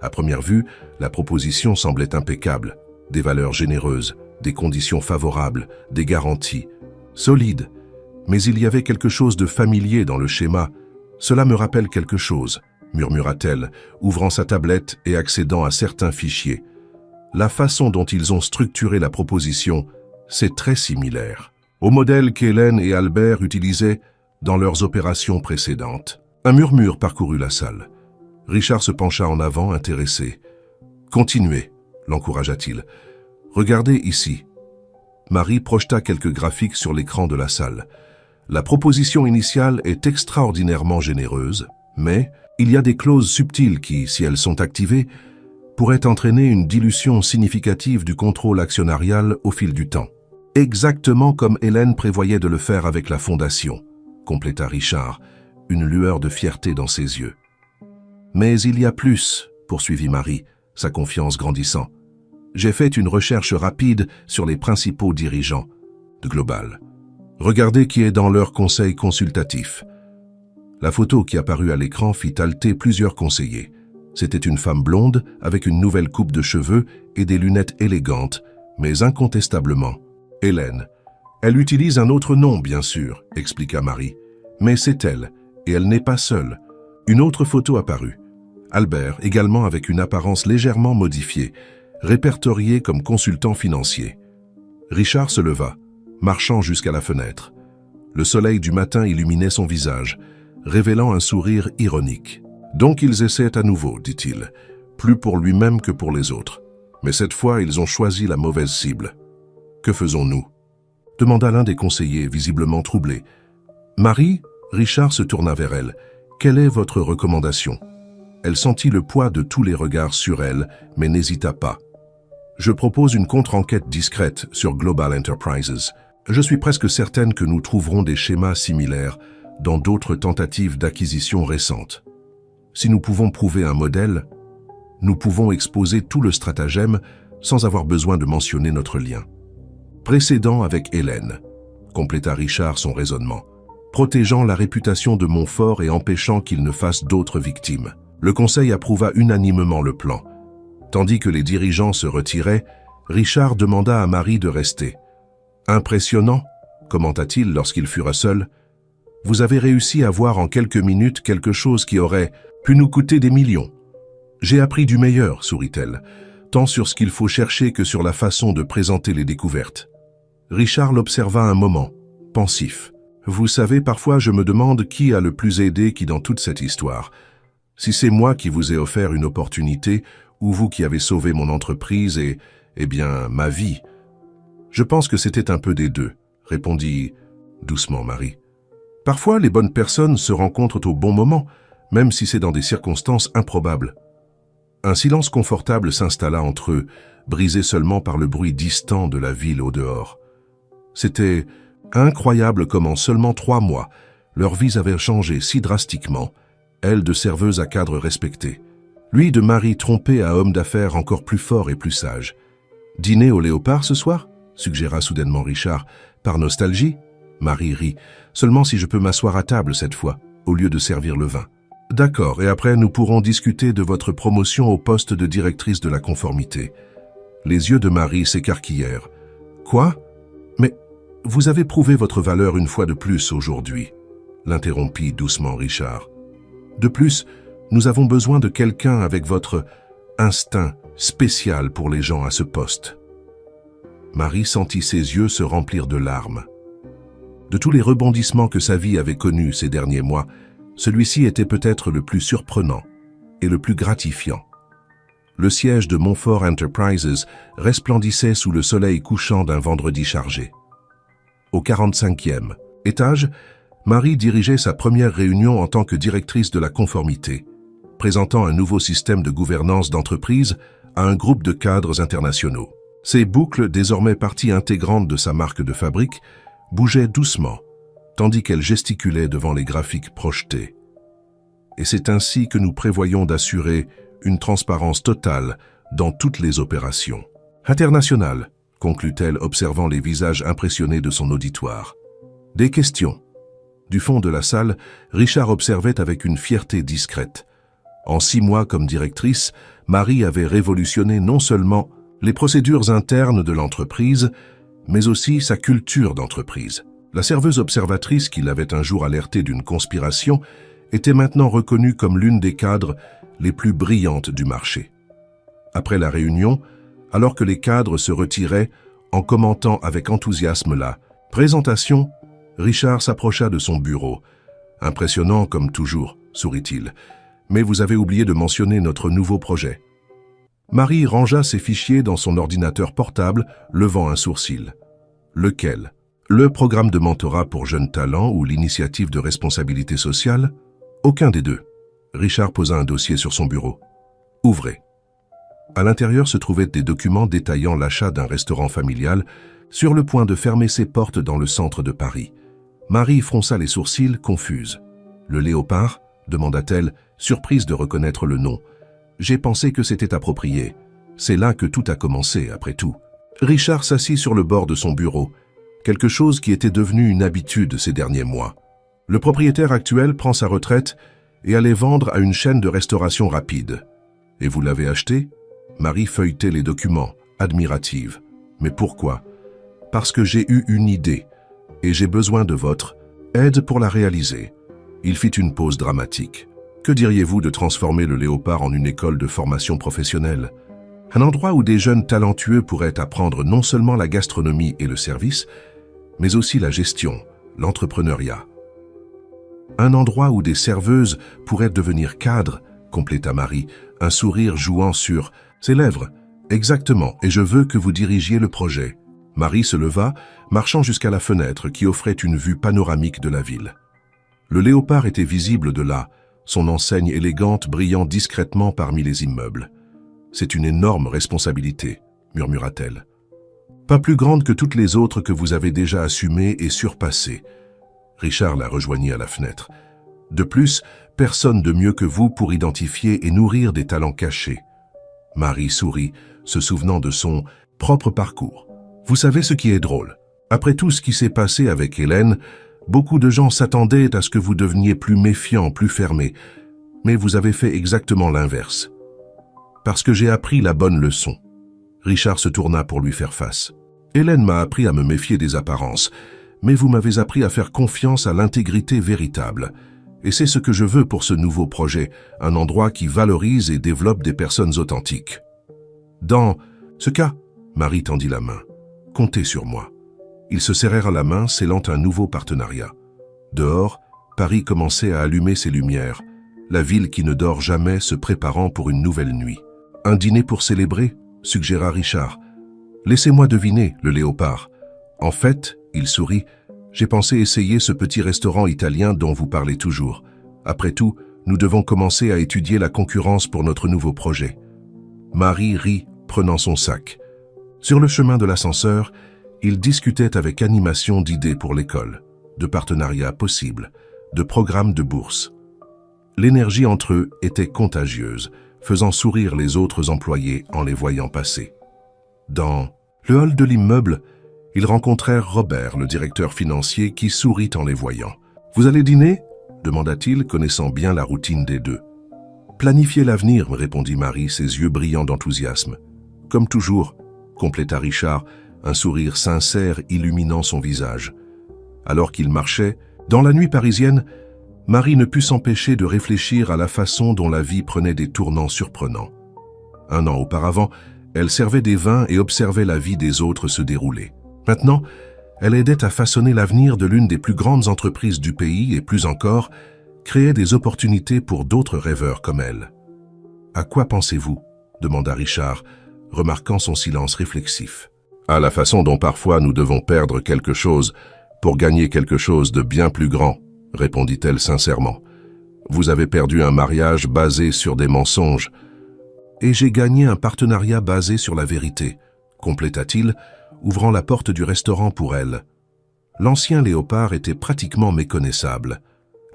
À première vue, la proposition semblait impeccable. Des valeurs généreuses, des conditions favorables, des garanties. Solides. Mais il y avait quelque chose de familier dans le schéma. « Cela me rappelle quelque chose », murmura-t-elle, ouvrant sa tablette et accédant à certains fichiers. La façon dont ils ont structuré la proposition, c'est très similaire au modèle qu'Hélène et Albert utilisaient dans leurs opérations précédentes. Un murmure parcourut la salle. Richard se pencha en avant, intéressé. « Continuez », l'encouragea-t-il. « Regardez ici. » Marie projeta quelques graphiques sur l'écran de la salle. La proposition initiale est extraordinairement généreuse, mais il y a des clauses subtiles qui, si elles sont activées, pourraient entraîner une dilution significative du contrôle actionnarial au fil du temps. Exactement comme Hélène prévoyait de le faire avec la Fondation, compléta Richard, une lueur de fierté dans ses yeux. Mais il y a plus, poursuivit Marie, sa confiance grandissant. J'ai fait une recherche rapide sur les principaux dirigeants de Global. Regardez qui est dans leur conseil consultatif. La photo qui apparut à l'écran fit halter plusieurs conseillers. C'était une femme blonde avec une nouvelle coupe de cheveux et des lunettes élégantes, mais incontestablement, Hélène. Elle utilise un autre nom, bien sûr, expliqua Marie. Mais c'est elle, Et elle n'est pas seule. Une autre photo apparut. Albert, également avec une apparence légèrement modifiée, répertorié comme consultant financier. Richard se leva, marchant jusqu'à la fenêtre. Le soleil du matin illuminait son visage, révélant un sourire ironique. « Donc ils essaient à nouveau, dit-il, plus pour lui-même que pour les autres. Mais cette fois, ils ont choisi la mauvaise cible. Que faisons-nous » demanda l'un des conseillers, visiblement troublé. « Marie ?» Richard se tourna vers elle. « Quelle est votre recommandation ?» Elle sentit le poids de tous les regards sur elle, mais n'hésita pas. « Je propose une contre-enquête discrète sur Global Enterprises. Je suis presque certaine que nous trouverons des schémas similaires dans d'autres tentatives d'acquisition récentes. Si nous pouvons prouver un modèle, nous pouvons exposer tout le stratagème sans avoir besoin de mentionner notre lien. Précédent avec Hélène, compléta Richard son raisonnement, protégeant la réputation de Montfort et empêchant qu'il ne fasse d'autres victimes. Le Conseil approuva unanimement le plan. Tandis que les dirigeants se retiraient, Richard demanda à Marie de rester. « Impressionnant », commenta-t-il lorsqu'ils furent seuls. « Vous avez réussi à voir en quelques minutes quelque chose qui aurait pu nous coûter des millions. »« J'ai appris du meilleur », sourit-elle, tant sur ce qu'il faut chercher que sur la façon de présenter les découvertes. Richard l'observa un moment, pensif. « Vous savez, parfois je me demande qui a le plus aidé qui dans toute cette histoire. Si c'est moi qui vous ai offert une opportunité, ou vous qui avez sauvé mon entreprise et, eh bien, ma vie. Je pense que c'était un peu des deux, répondit doucement Marie. Parfois, les bonnes personnes se rencontrent au bon moment, même si c'est dans des circonstances improbables. Un silence confortable s'installa entre eux, brisé seulement par le bruit distant de la ville au dehors. C'était incroyable comment en seulement 3 mois, leurs vies avaient changé si drastiquement, elle de serveuse à cadre respecté, lui de mari trompé à homme d'affaires encore plus fort et plus sage. « Dîner au Léopard ce soir ?» suggéra soudainement Richard. « Par nostalgie ?» Marie rit. « Seulement si je peux m'asseoir à table cette fois, au lieu de servir le vin. »« D'accord, et après nous pourrons discuter de votre promotion au poste de directrice de la conformité. » Les yeux de Marie s'écarquillèrent. « Quoi ? Mais vous avez prouvé votre valeur une fois de plus aujourd'hui, » l'interrompit doucement Richard. « De plus, nous avons besoin de quelqu'un avec votre instinct spécial pour les gens à ce poste. » Marie sentit ses yeux se remplir de larmes. De tous les rebondissements que sa vie avait connus ces derniers mois, celui-ci était peut-être le plus surprenant et le plus gratifiant. Le siège de Montfort Enterprises resplendissait sous le soleil couchant d'un vendredi chargé. Au 45e étage, Marie dirigeait sa première réunion en tant que directrice de la conformité, présentant un nouveau système de gouvernance d'entreprise à un groupe de cadres internationaux. Ces boucles, désormais partie intégrante de sa marque de fabrique, bougeaient doucement, tandis qu'elle gesticulait devant les graphiques projetés. Et c'est ainsi que nous prévoyons d'assurer une transparence totale dans toutes les opérations. Internationales, conclut-elle, observant les visages impressionnés de son auditoire. Des questions. Du fond de la salle, Richard observait avec une fierté discrète. En 6 mois comme directrice, Marie avait révolutionné non seulement les procédures internes de l'entreprise, mais aussi sa culture d'entreprise. La serveuse observatrice qui l'avait un jour alertée d'une conspiration était maintenant reconnue comme l'une des cadres les plus brillantes du marché. Après la réunion, alors que les cadres se retiraient en commentant avec enthousiasme la présentation, Richard s'approcha de son bureau. « Impressionnant comme toujours, » sourit-il. « Mais vous avez oublié de mentionner notre nouveau projet. » Marie rangea ses fichiers dans son ordinateur portable, levant un sourcil. « Lequel ? Le programme de mentorat pour jeunes talents ou l'initiative de responsabilité sociale ? Aucun des deux. » Richard posa un dossier sur son bureau. « Ouvrez. » À l'intérieur se trouvaient des documents détaillant l'achat d'un restaurant familial sur le point de fermer ses portes dans le centre de Paris. Marie fronça les sourcils, confuse. « Le Léopard ?» demanda-t-elle, surprise de reconnaître le nom. « J'ai pensé que c'était approprié. C'est là que tout a commencé, après tout. » Richard s'assit sur le bord de son bureau, quelque chose qui était devenu une habitude ces derniers mois. Le propriétaire actuel prend sa retraite et allait vendre à une chaîne de restauration rapide. « Et vous l'avez acheté ?» Marie feuilletait les documents, admirative. « Mais pourquoi ?»« Parce que j'ai eu une idée, et j'ai besoin de votre aide pour la réaliser. Il fit une pause dramatique. Que diriez-vous de transformer le Léopard en une école de formation professionnelle? Un endroit où des jeunes talentueux pourraient apprendre non seulement la gastronomie et le service, mais aussi la gestion, l'entrepreneuriat. Un endroit où des serveuses pourraient devenir cadres, compléta Marie, un sourire jouant sur ses lèvres. Exactement, et je veux que vous dirigiez le projet. Marie se leva, marchant jusqu'à la fenêtre qui offrait une vue panoramique de la ville. Le Léopard était visible de là, son enseigne élégante brillant discrètement parmi les immeubles. C'est une énorme responsabilité, murmura-t-elle. Pas plus grande que toutes les autres que vous avez déjà assumées et surpassées. Richard la rejoignit à la fenêtre. De plus, personne de mieux que vous pour identifier et nourrir des talents cachés. Marie sourit, se souvenant de son propre parcours. Vous savez ce qui est drôle? Après tout ce qui s'est passé avec Hélène, beaucoup de gens s'attendaient à ce que vous deveniez plus méfiant, plus fermé. Mais vous avez fait exactement l'inverse. Parce que j'ai appris la bonne leçon. Richard se tourna pour lui faire face. Hélène m'a appris à me méfier des apparences, mais vous m'avez appris à faire confiance à l'intégrité véritable. Et c'est ce que je veux pour ce nouveau projet, un endroit qui valorise et développe des personnes authentiques. Dans ce cas, Marie tendit la main. Comptez sur moi. Ils se serrèrent la main, scellant un nouveau partenariat. Dehors, Paris commençait à allumer ses lumières, la ville qui ne dort jamais se préparant pour une nouvelle nuit. Un dîner pour célébrer, suggéra Richard. Laissez-moi deviner, le Léopard. En fait, il sourit, j'ai pensé essayer ce petit restaurant italien dont vous parlez toujours. Après tout, nous devons commencer à étudier la concurrence pour notre nouveau projet. Marie rit, prenant son sac. Sur le chemin de l'ascenseur, ils discutaient avec animation d'idées pour l'école, de partenariats possibles, de programmes de bourse. L'énergie entre eux était contagieuse, faisant sourire les autres employés en les voyant passer. Dans le hall de l'immeuble, ils rencontrèrent Robert, le directeur financier, qui sourit en les voyant. « Vous allez dîner ?» demanda-t-il, connaissant bien la routine des deux. « Planifier l'avenir », répondit Marie, ses yeux brillants d'enthousiasme. « Comme toujours », compléta Richard, un sourire sincère illuminant son visage. Alors qu'il marchait, dans la nuit parisienne, Marie ne put s'empêcher de réfléchir à la façon dont la vie prenait des tournants surprenants. Un an auparavant, elle servait des vins et observait la vie des autres se dérouler. Maintenant, elle aidait à façonner l'avenir de l'une des plus grandes entreprises du pays et plus encore, créait des opportunités pour d'autres rêveurs comme elle. « À quoi pensez-vous » demanda Richard, remarquant son silence réflexif. « À la façon dont parfois nous devons perdre quelque chose pour gagner quelque chose de bien plus grand, » répondit-elle sincèrement. « Vous avez perdu un mariage basé sur des mensonges. Et j'ai gagné un partenariat basé sur la vérité, » compléta-t-il, ouvrant la porte du restaurant pour elle. L'ancien Léopard était pratiquement méconnaissable.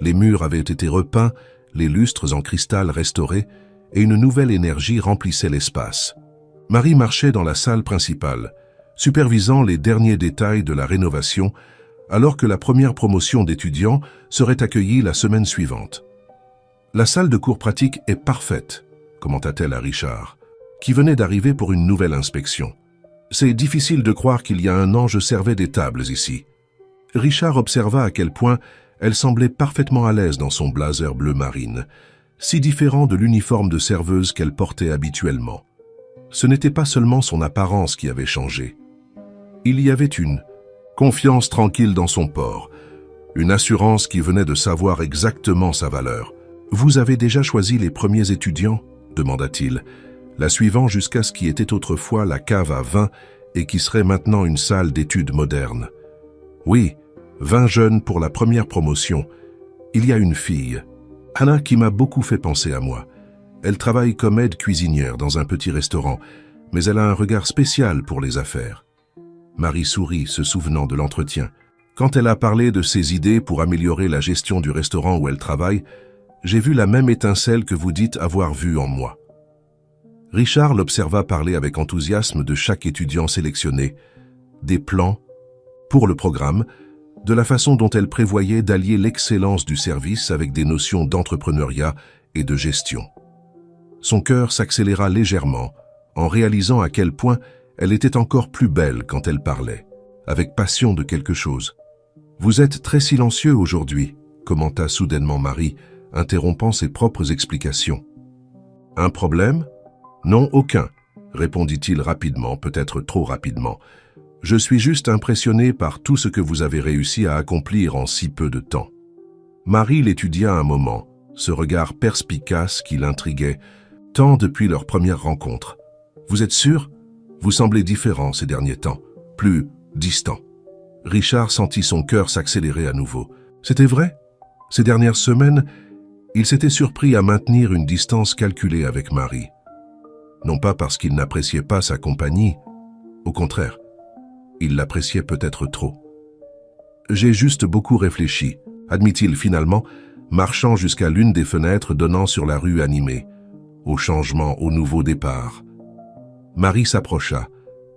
Les murs avaient été repeints, les lustres en cristal restaurés, et une nouvelle énergie remplissait l'espace. Marie marchait dans la salle principale, supervisant les derniers détails de la rénovation, alors que la première promotion d'étudiants serait accueillie la semaine suivante. « La salle de cours pratique est parfaite », commenta-t-elle à Richard, qui venait d'arriver pour une nouvelle inspection. « C'est difficile de croire qu'il y a un an je servais des tables ici. » Richard observa à quel point elle semblait parfaitement à l'aise dans son blazer bleu marine, si différent de l'uniforme de serveuse qu'elle portait habituellement. Ce n'était pas seulement son apparence qui avait changé. Il y avait une confiance tranquille dans son port, une assurance qui venait de savoir exactement sa valeur. « Vous avez déjà choisi les premiers étudiants ?» demanda-t-il, la suivant jusqu'à ce qui était autrefois la cave à vin et qui serait maintenant une salle d'études moderne. « Oui, 20 jeunes pour la première promotion. Il y a une fille, Anna, qui m'a beaucoup fait penser à moi. Elle travaille comme aide cuisinière dans un petit restaurant, mais elle a un regard spécial pour les affaires. » Marie sourit, se souvenant de l'entretien. Quand elle a parlé de ses idées pour améliorer la gestion du restaurant où elle travaille, j'ai vu la même étincelle que vous dites avoir vue en moi. Richard l'observa parler avec enthousiasme de chaque étudiant sélectionné, des plans pour le programme, de la façon dont elle prévoyait d'allier l'excellence du service avec des notions d'entrepreneuriat et de gestion. Son cœur s'accéléra légèrement en réalisant à quel point elle était encore plus belle quand elle parlait, avec passion de quelque chose. « Vous êtes très silencieux aujourd'hui, » commenta soudainement Marie, interrompant ses propres explications. « Un problème ? Non, aucun, répondit-il rapidement, peut-être trop rapidement. Je suis juste impressionné par tout ce que vous avez réussi à accomplir en si peu de temps. » Marie l'étudia un moment, ce regard perspicace qui l'intriguait, tant depuis leur première rencontre. « Vous êtes sûr ? Vous semblez différent ces derniers temps, plus distant. » Richard sentit son cœur s'accélérer à nouveau. C'était vrai ? Ces dernières semaines, il s'était surpris à maintenir une distance calculée avec Marie. Non pas parce qu'il n'appréciait pas sa compagnie, au contraire, il l'appréciait peut-être trop. « J'ai juste beaucoup réfléchi », admit-il finalement, marchant jusqu'à l'une des fenêtres donnant sur la rue animée, au changement, au nouveau départ. Marie s'approcha,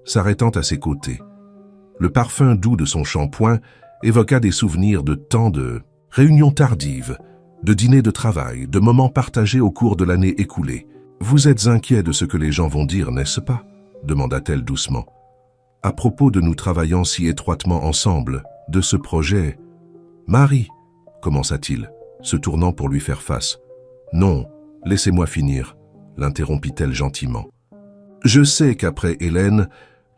s'arrêtant à ses côtés. Le parfum doux de son shampoing évoqua des souvenirs de tant de réunions tardives, de dîners de travail, de moments partagés au cours de l'année écoulée. « Vous êtes inquiet de ce que les gens vont dire, n'est-ce pas ?» demanda-t-elle doucement. « À propos de nous travaillant si étroitement ensemble, de ce projet... »« Marie !» commença-t-il, se tournant pour lui faire face. « Non, laissez-moi finir, » l'interrompit-elle gentiment. « Je sais qu'après Hélène,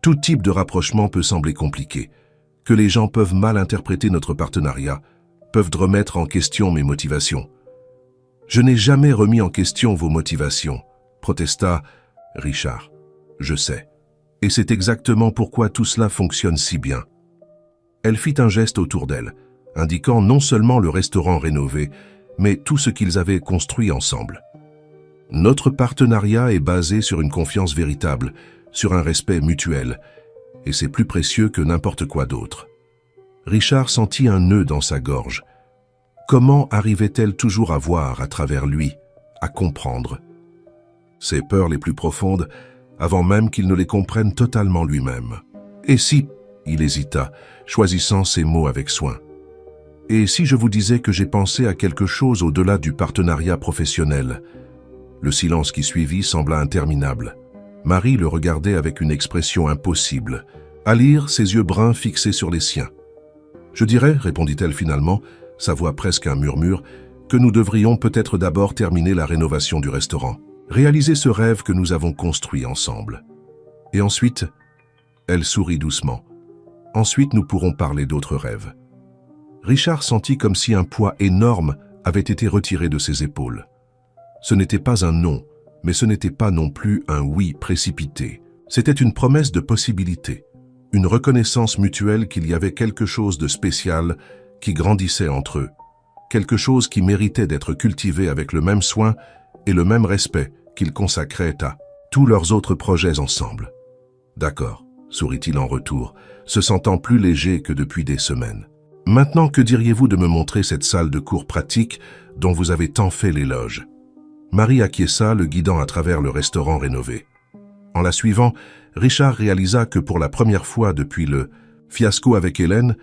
tout type de rapprochement peut sembler compliqué, que les gens peuvent mal interpréter notre partenariat, peuvent remettre en question mes motivations. »« Je n'ai jamais remis en question vos motivations, » protesta Richard. « Je sais. Et c'est exactement pourquoi tout cela fonctionne si bien. » Elle fit un geste autour d'elle, indiquant non seulement le restaurant rénové, mais tout ce qu'ils avaient construit ensemble. « Notre partenariat est basé sur une confiance véritable, sur un respect mutuel, et c'est plus précieux que n'importe quoi d'autre. » Richard sentit un nœud dans sa gorge. Comment arrivait-elle toujours à voir à travers lui, à comprendre ses peurs les plus profondes, avant même qu'il ne les comprenne totalement lui-même? Et si, il hésita, choisissant ses mots avec soin. Et si je vous disais que j'ai pensé à quelque chose au-delà du partenariat professionnel? Le silence qui suivit sembla interminable. Marie le regardait avec une expression impossible, à lire ses yeux bruns fixés sur les siens. « Je dirais, répondit-elle finalement, sa voix presque un murmure, que nous devrions peut-être d'abord terminer la rénovation du restaurant, réaliser ce rêve que nous avons construit ensemble. Et ensuite, elle sourit doucement. Ensuite, nous pourrons parler d'autres rêves. » Richard sentit comme si un poids énorme avait été retiré de ses épaules. Ce n'était pas un non, mais ce n'était pas non plus un oui précipité. C'était une promesse de possibilité, une reconnaissance mutuelle qu'il y avait quelque chose de spécial qui grandissait entre eux, quelque chose qui méritait d'être cultivé avec le même soin et le même respect qu'ils consacraient à tous leurs autres projets ensemble. « D'accord », sourit-il en retour, se sentant plus léger que depuis des semaines. « Maintenant, que diriez-vous de me montrer cette salle de cours pratique dont vous avez tant fait l'éloge ?» Marie acquiesça, le guidant à travers le restaurant rénové. En la suivant, Richard réalisa que pour la première fois depuis le fiasco avec Hélène,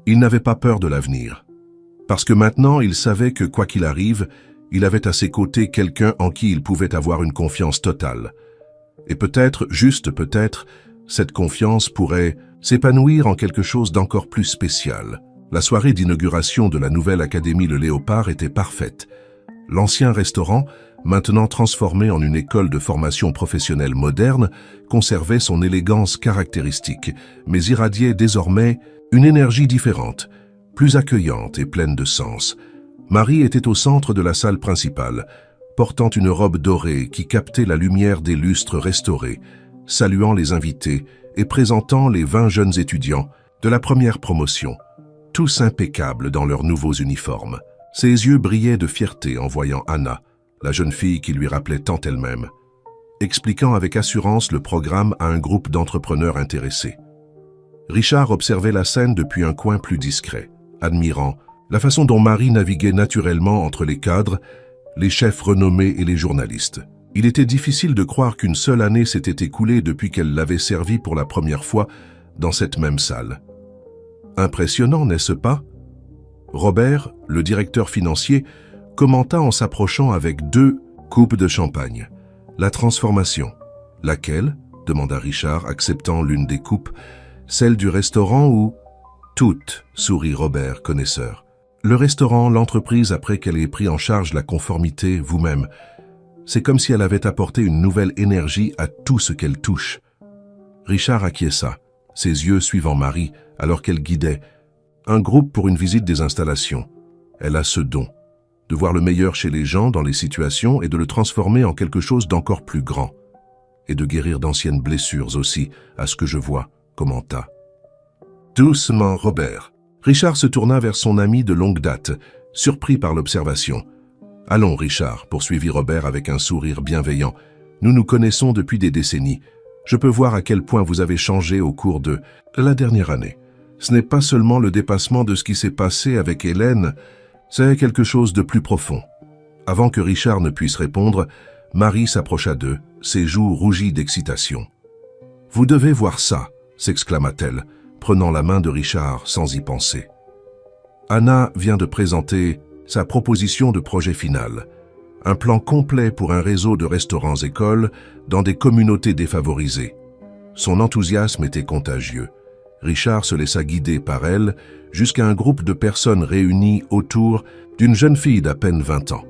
il n'avait pas peur de l'avenir. Parce que maintenant, il savait que quoi qu'il arrive, il avait à ses côtés quelqu'un en qui il pouvait avoir une confiance totale. Et peut-être, juste peut-être, cette confiance pourrait s'épanouir en quelque chose d'encore plus spécial. La soirée d'inauguration de la nouvelle Académie Le Léopard était parfaite. L'ancien restaurant, maintenant transformé en une école de formation professionnelle moderne, conservait son élégance caractéristique, mais irradiait désormais une énergie différente, plus accueillante et pleine de sens. Marie était au centre de la salle principale, portant une robe dorée qui captait la lumière des lustres restaurés, saluant les invités et présentant les 20 jeunes étudiants de la première promotion, tous impeccables dans leurs nouveaux uniformes. Ses yeux brillaient de fierté en voyant Anna, la jeune fille qui lui rappelait tant elle-même, expliquant avec assurance le programme à un groupe d'entrepreneurs intéressés. Richard observait la scène depuis un coin plus discret, admirant la façon dont Marie naviguait naturellement entre les cadres, les chefs renommés et les journalistes. Il était difficile de croire qu'une seule année s'était écoulée depuis qu'elle l'avait servi pour la première fois dans cette même salle. Impressionnant, n'est-ce pas? Robert, le directeur financier, commenta en s'approchant avec 2 coupes de champagne. La transformation. Laquelle? Demanda Richard, acceptant l'une des coupes. Celle du restaurant ou? Toutes, sourit Robert, connaisseur. Le restaurant, l'entreprise, après qu'elle ait pris en charge la conformité vous-même, c'est comme si elle avait apporté une nouvelle énergie à tout ce qu'elle touche. Richard acquiesça, ses yeux suivant Marie alors qu'elle guidait un groupe pour une visite des installations. Elle a ce don, de voir le meilleur chez les gens dans les situations et de le transformer en quelque chose d'encore plus grand. Et de guérir d'anciennes blessures aussi, à ce que je vois, commenta. Doucement, Robert. Richard se tourna vers son ami de longue date, surpris par l'observation. Allons, Richard, poursuivit Robert avec un sourire bienveillant. Nous nous connaissons depuis des décennies. Je peux voir à quel point vous avez changé au cours de la dernière année. Ce n'est pas seulement le dépassement de ce qui s'est passé avec Hélène, c'est quelque chose de plus profond. Avant que Richard ne puisse répondre, Marie s'approcha d'eux, ses joues rougies d'excitation. « Vous devez voir ça !» s'exclama-t-elle, prenant la main de Richard sans y penser. Anna vient de présenter sa proposition de projet final, un plan complet pour un réseau de restaurants-écoles dans des communautés défavorisées. Son enthousiasme était contagieux. Richard se laissa guider par elle jusqu'à un groupe de personnes réunies autour d'une jeune fille d'à peine 20 ans,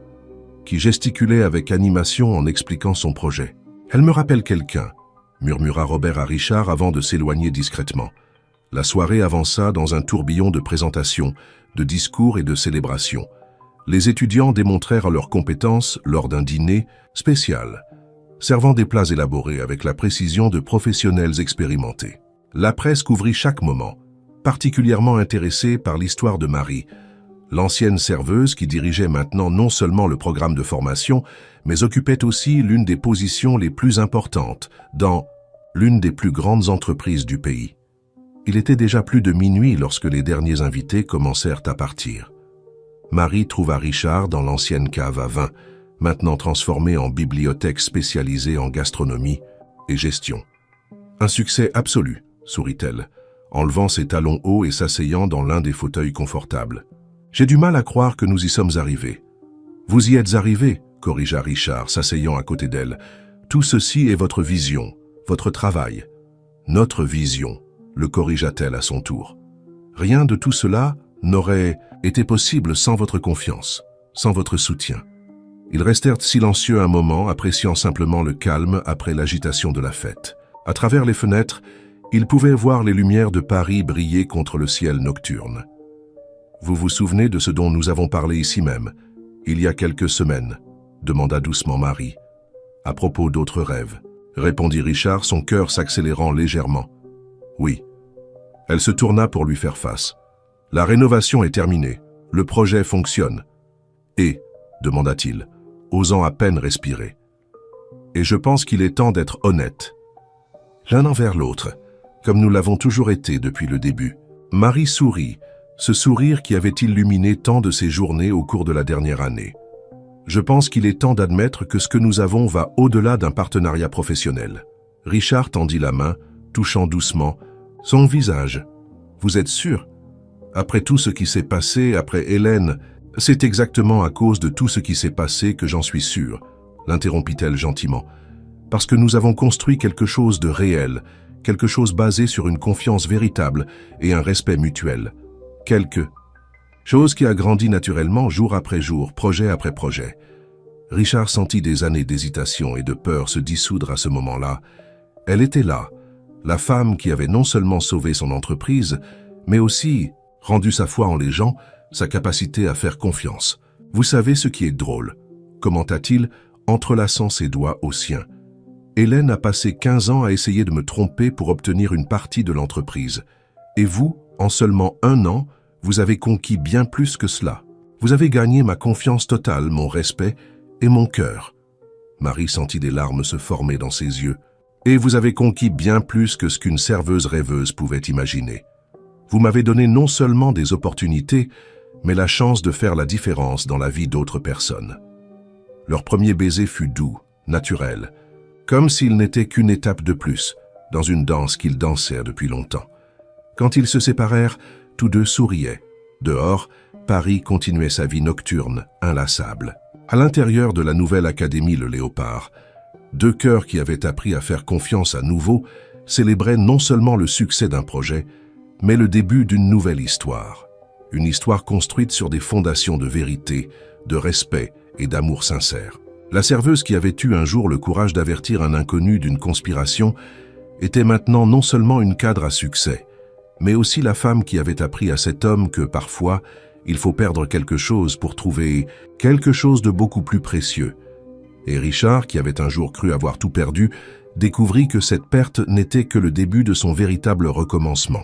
qui gesticulait avec animation en expliquant son projet. « Elle me rappelle quelqu'un », murmura Robert à Richard avant de s'éloigner discrètement. La soirée avança dans un tourbillon de présentations, de discours et de célébrations. Les étudiants démontrèrent leurs compétences lors d'un dîner spécial, servant des plats élaborés avec la précision de professionnels expérimentés. La presse couvrit chaque moment, particulièrement intéressée par l'histoire de Marie, l'ancienne serveuse qui dirigeait maintenant non seulement le programme de formation, mais occupait aussi l'une des positions les plus importantes dans l'une des plus grandes entreprises du pays. Il était déjà plus de minuit lorsque les derniers invités commencèrent à partir. Marie trouva Richard dans l'ancienne cave à vin, maintenant transformée en bibliothèque spécialisée en gastronomie et gestion. Un succès absolu, sourit-elle, enlevant ses talons hauts et s'asseyant dans l'un des fauteuils confortables. J'ai du mal à croire que nous y sommes arrivés. Vous y êtes arrivés, corrigea Richard, s'asseyant à côté d'elle. Tout ceci est votre vision, votre travail. Notre vision, le corrigea-t-elle à son tour. Rien de tout cela n'aurait été possible sans votre confiance, sans votre soutien. Ils restèrent silencieux un moment, appréciant simplement le calme après l'agitation de la fête. À travers les fenêtres, ils pouvaient voir les lumières de Paris briller contre le ciel nocturne. Vous vous souvenez de ce dont nous avons parlé ici même, il y a quelques semaines, demanda doucement Marie. À propos d'autres rêves, répondit Richard, son cœur s'accélérant légèrement. Oui. Elle se tourna pour lui faire face. La rénovation est terminée, le projet fonctionne. Et, demanda-t-il, osant à peine respirer. Et je pense qu'il est temps d'être honnête. L'un envers l'autre, comme nous l'avons toujours été depuis le début. Marie sourit, ce sourire qui avait illuminé tant de ses journées au cours de la dernière année. Je pense qu'il est temps d'admettre que ce que nous avons va au-delà d'un partenariat professionnel. Richard tendit la main, touchant doucement son visage. Vous êtes sûr? Après tout ce qui s'est passé, après Hélène, c'est exactement à cause de tout ce qui s'est passé que j'en suis sûr, l'interrompit-elle gentiment. Parce que nous avons construit quelque chose de réel, quelque chose basé sur une confiance véritable et un respect mutuel. Quelque chose qui a grandi naturellement jour après jour, projet après projet. Richard sentit des années d'hésitation et de peur se dissoudre à ce moment-là. Elle était là, la femme qui avait non seulement sauvé son entreprise, mais aussi rendu sa foi en les gens, sa capacité à faire confiance. Vous savez ce qui est drôle, commenta-t-il, entrelaçant ses doigts aux siens. Hélène a passé 15 ans à essayer de me tromper pour obtenir une partie de l'entreprise. Et vous, en seulement 1 an, vous avez conquis bien plus que cela. Vous avez gagné ma confiance totale, mon respect et mon cœur. Marie sentit des larmes se former dans ses yeux. Et vous avez conquis bien plus que ce qu'une serveuse rêveuse pouvait imaginer. Vous m'avez donné non seulement des opportunités, mais la chance de faire la différence dans la vie d'autres personnes. Leur premier baiser fut doux, naturel, comme s'il n'était qu'une étape de plus, dans une danse qu'ils dansèrent depuis longtemps. Quand ils se séparèrent, tous deux souriaient. Dehors, Paris continuait sa vie nocturne, inlassable. À l'intérieur de la nouvelle académie Le Léopard, 2 cœurs qui avaient appris à faire confiance à nouveau célébraient non seulement le succès d'un projet, mais le début d'une nouvelle histoire. une histoire construite sur des fondations de vérité, de respect et d'amour sincère. La serveuse qui avait eu un jour le courage d'avertir un inconnu d'une conspiration était maintenant non seulement une cadre à succès, mais aussi la femme qui avait appris à cet homme que parfois, il faut perdre quelque chose pour trouver quelque chose de beaucoup plus précieux. Et Richard, qui avait un jour cru avoir tout perdu, découvrit que cette perte n'était que le début de son véritable recommencement.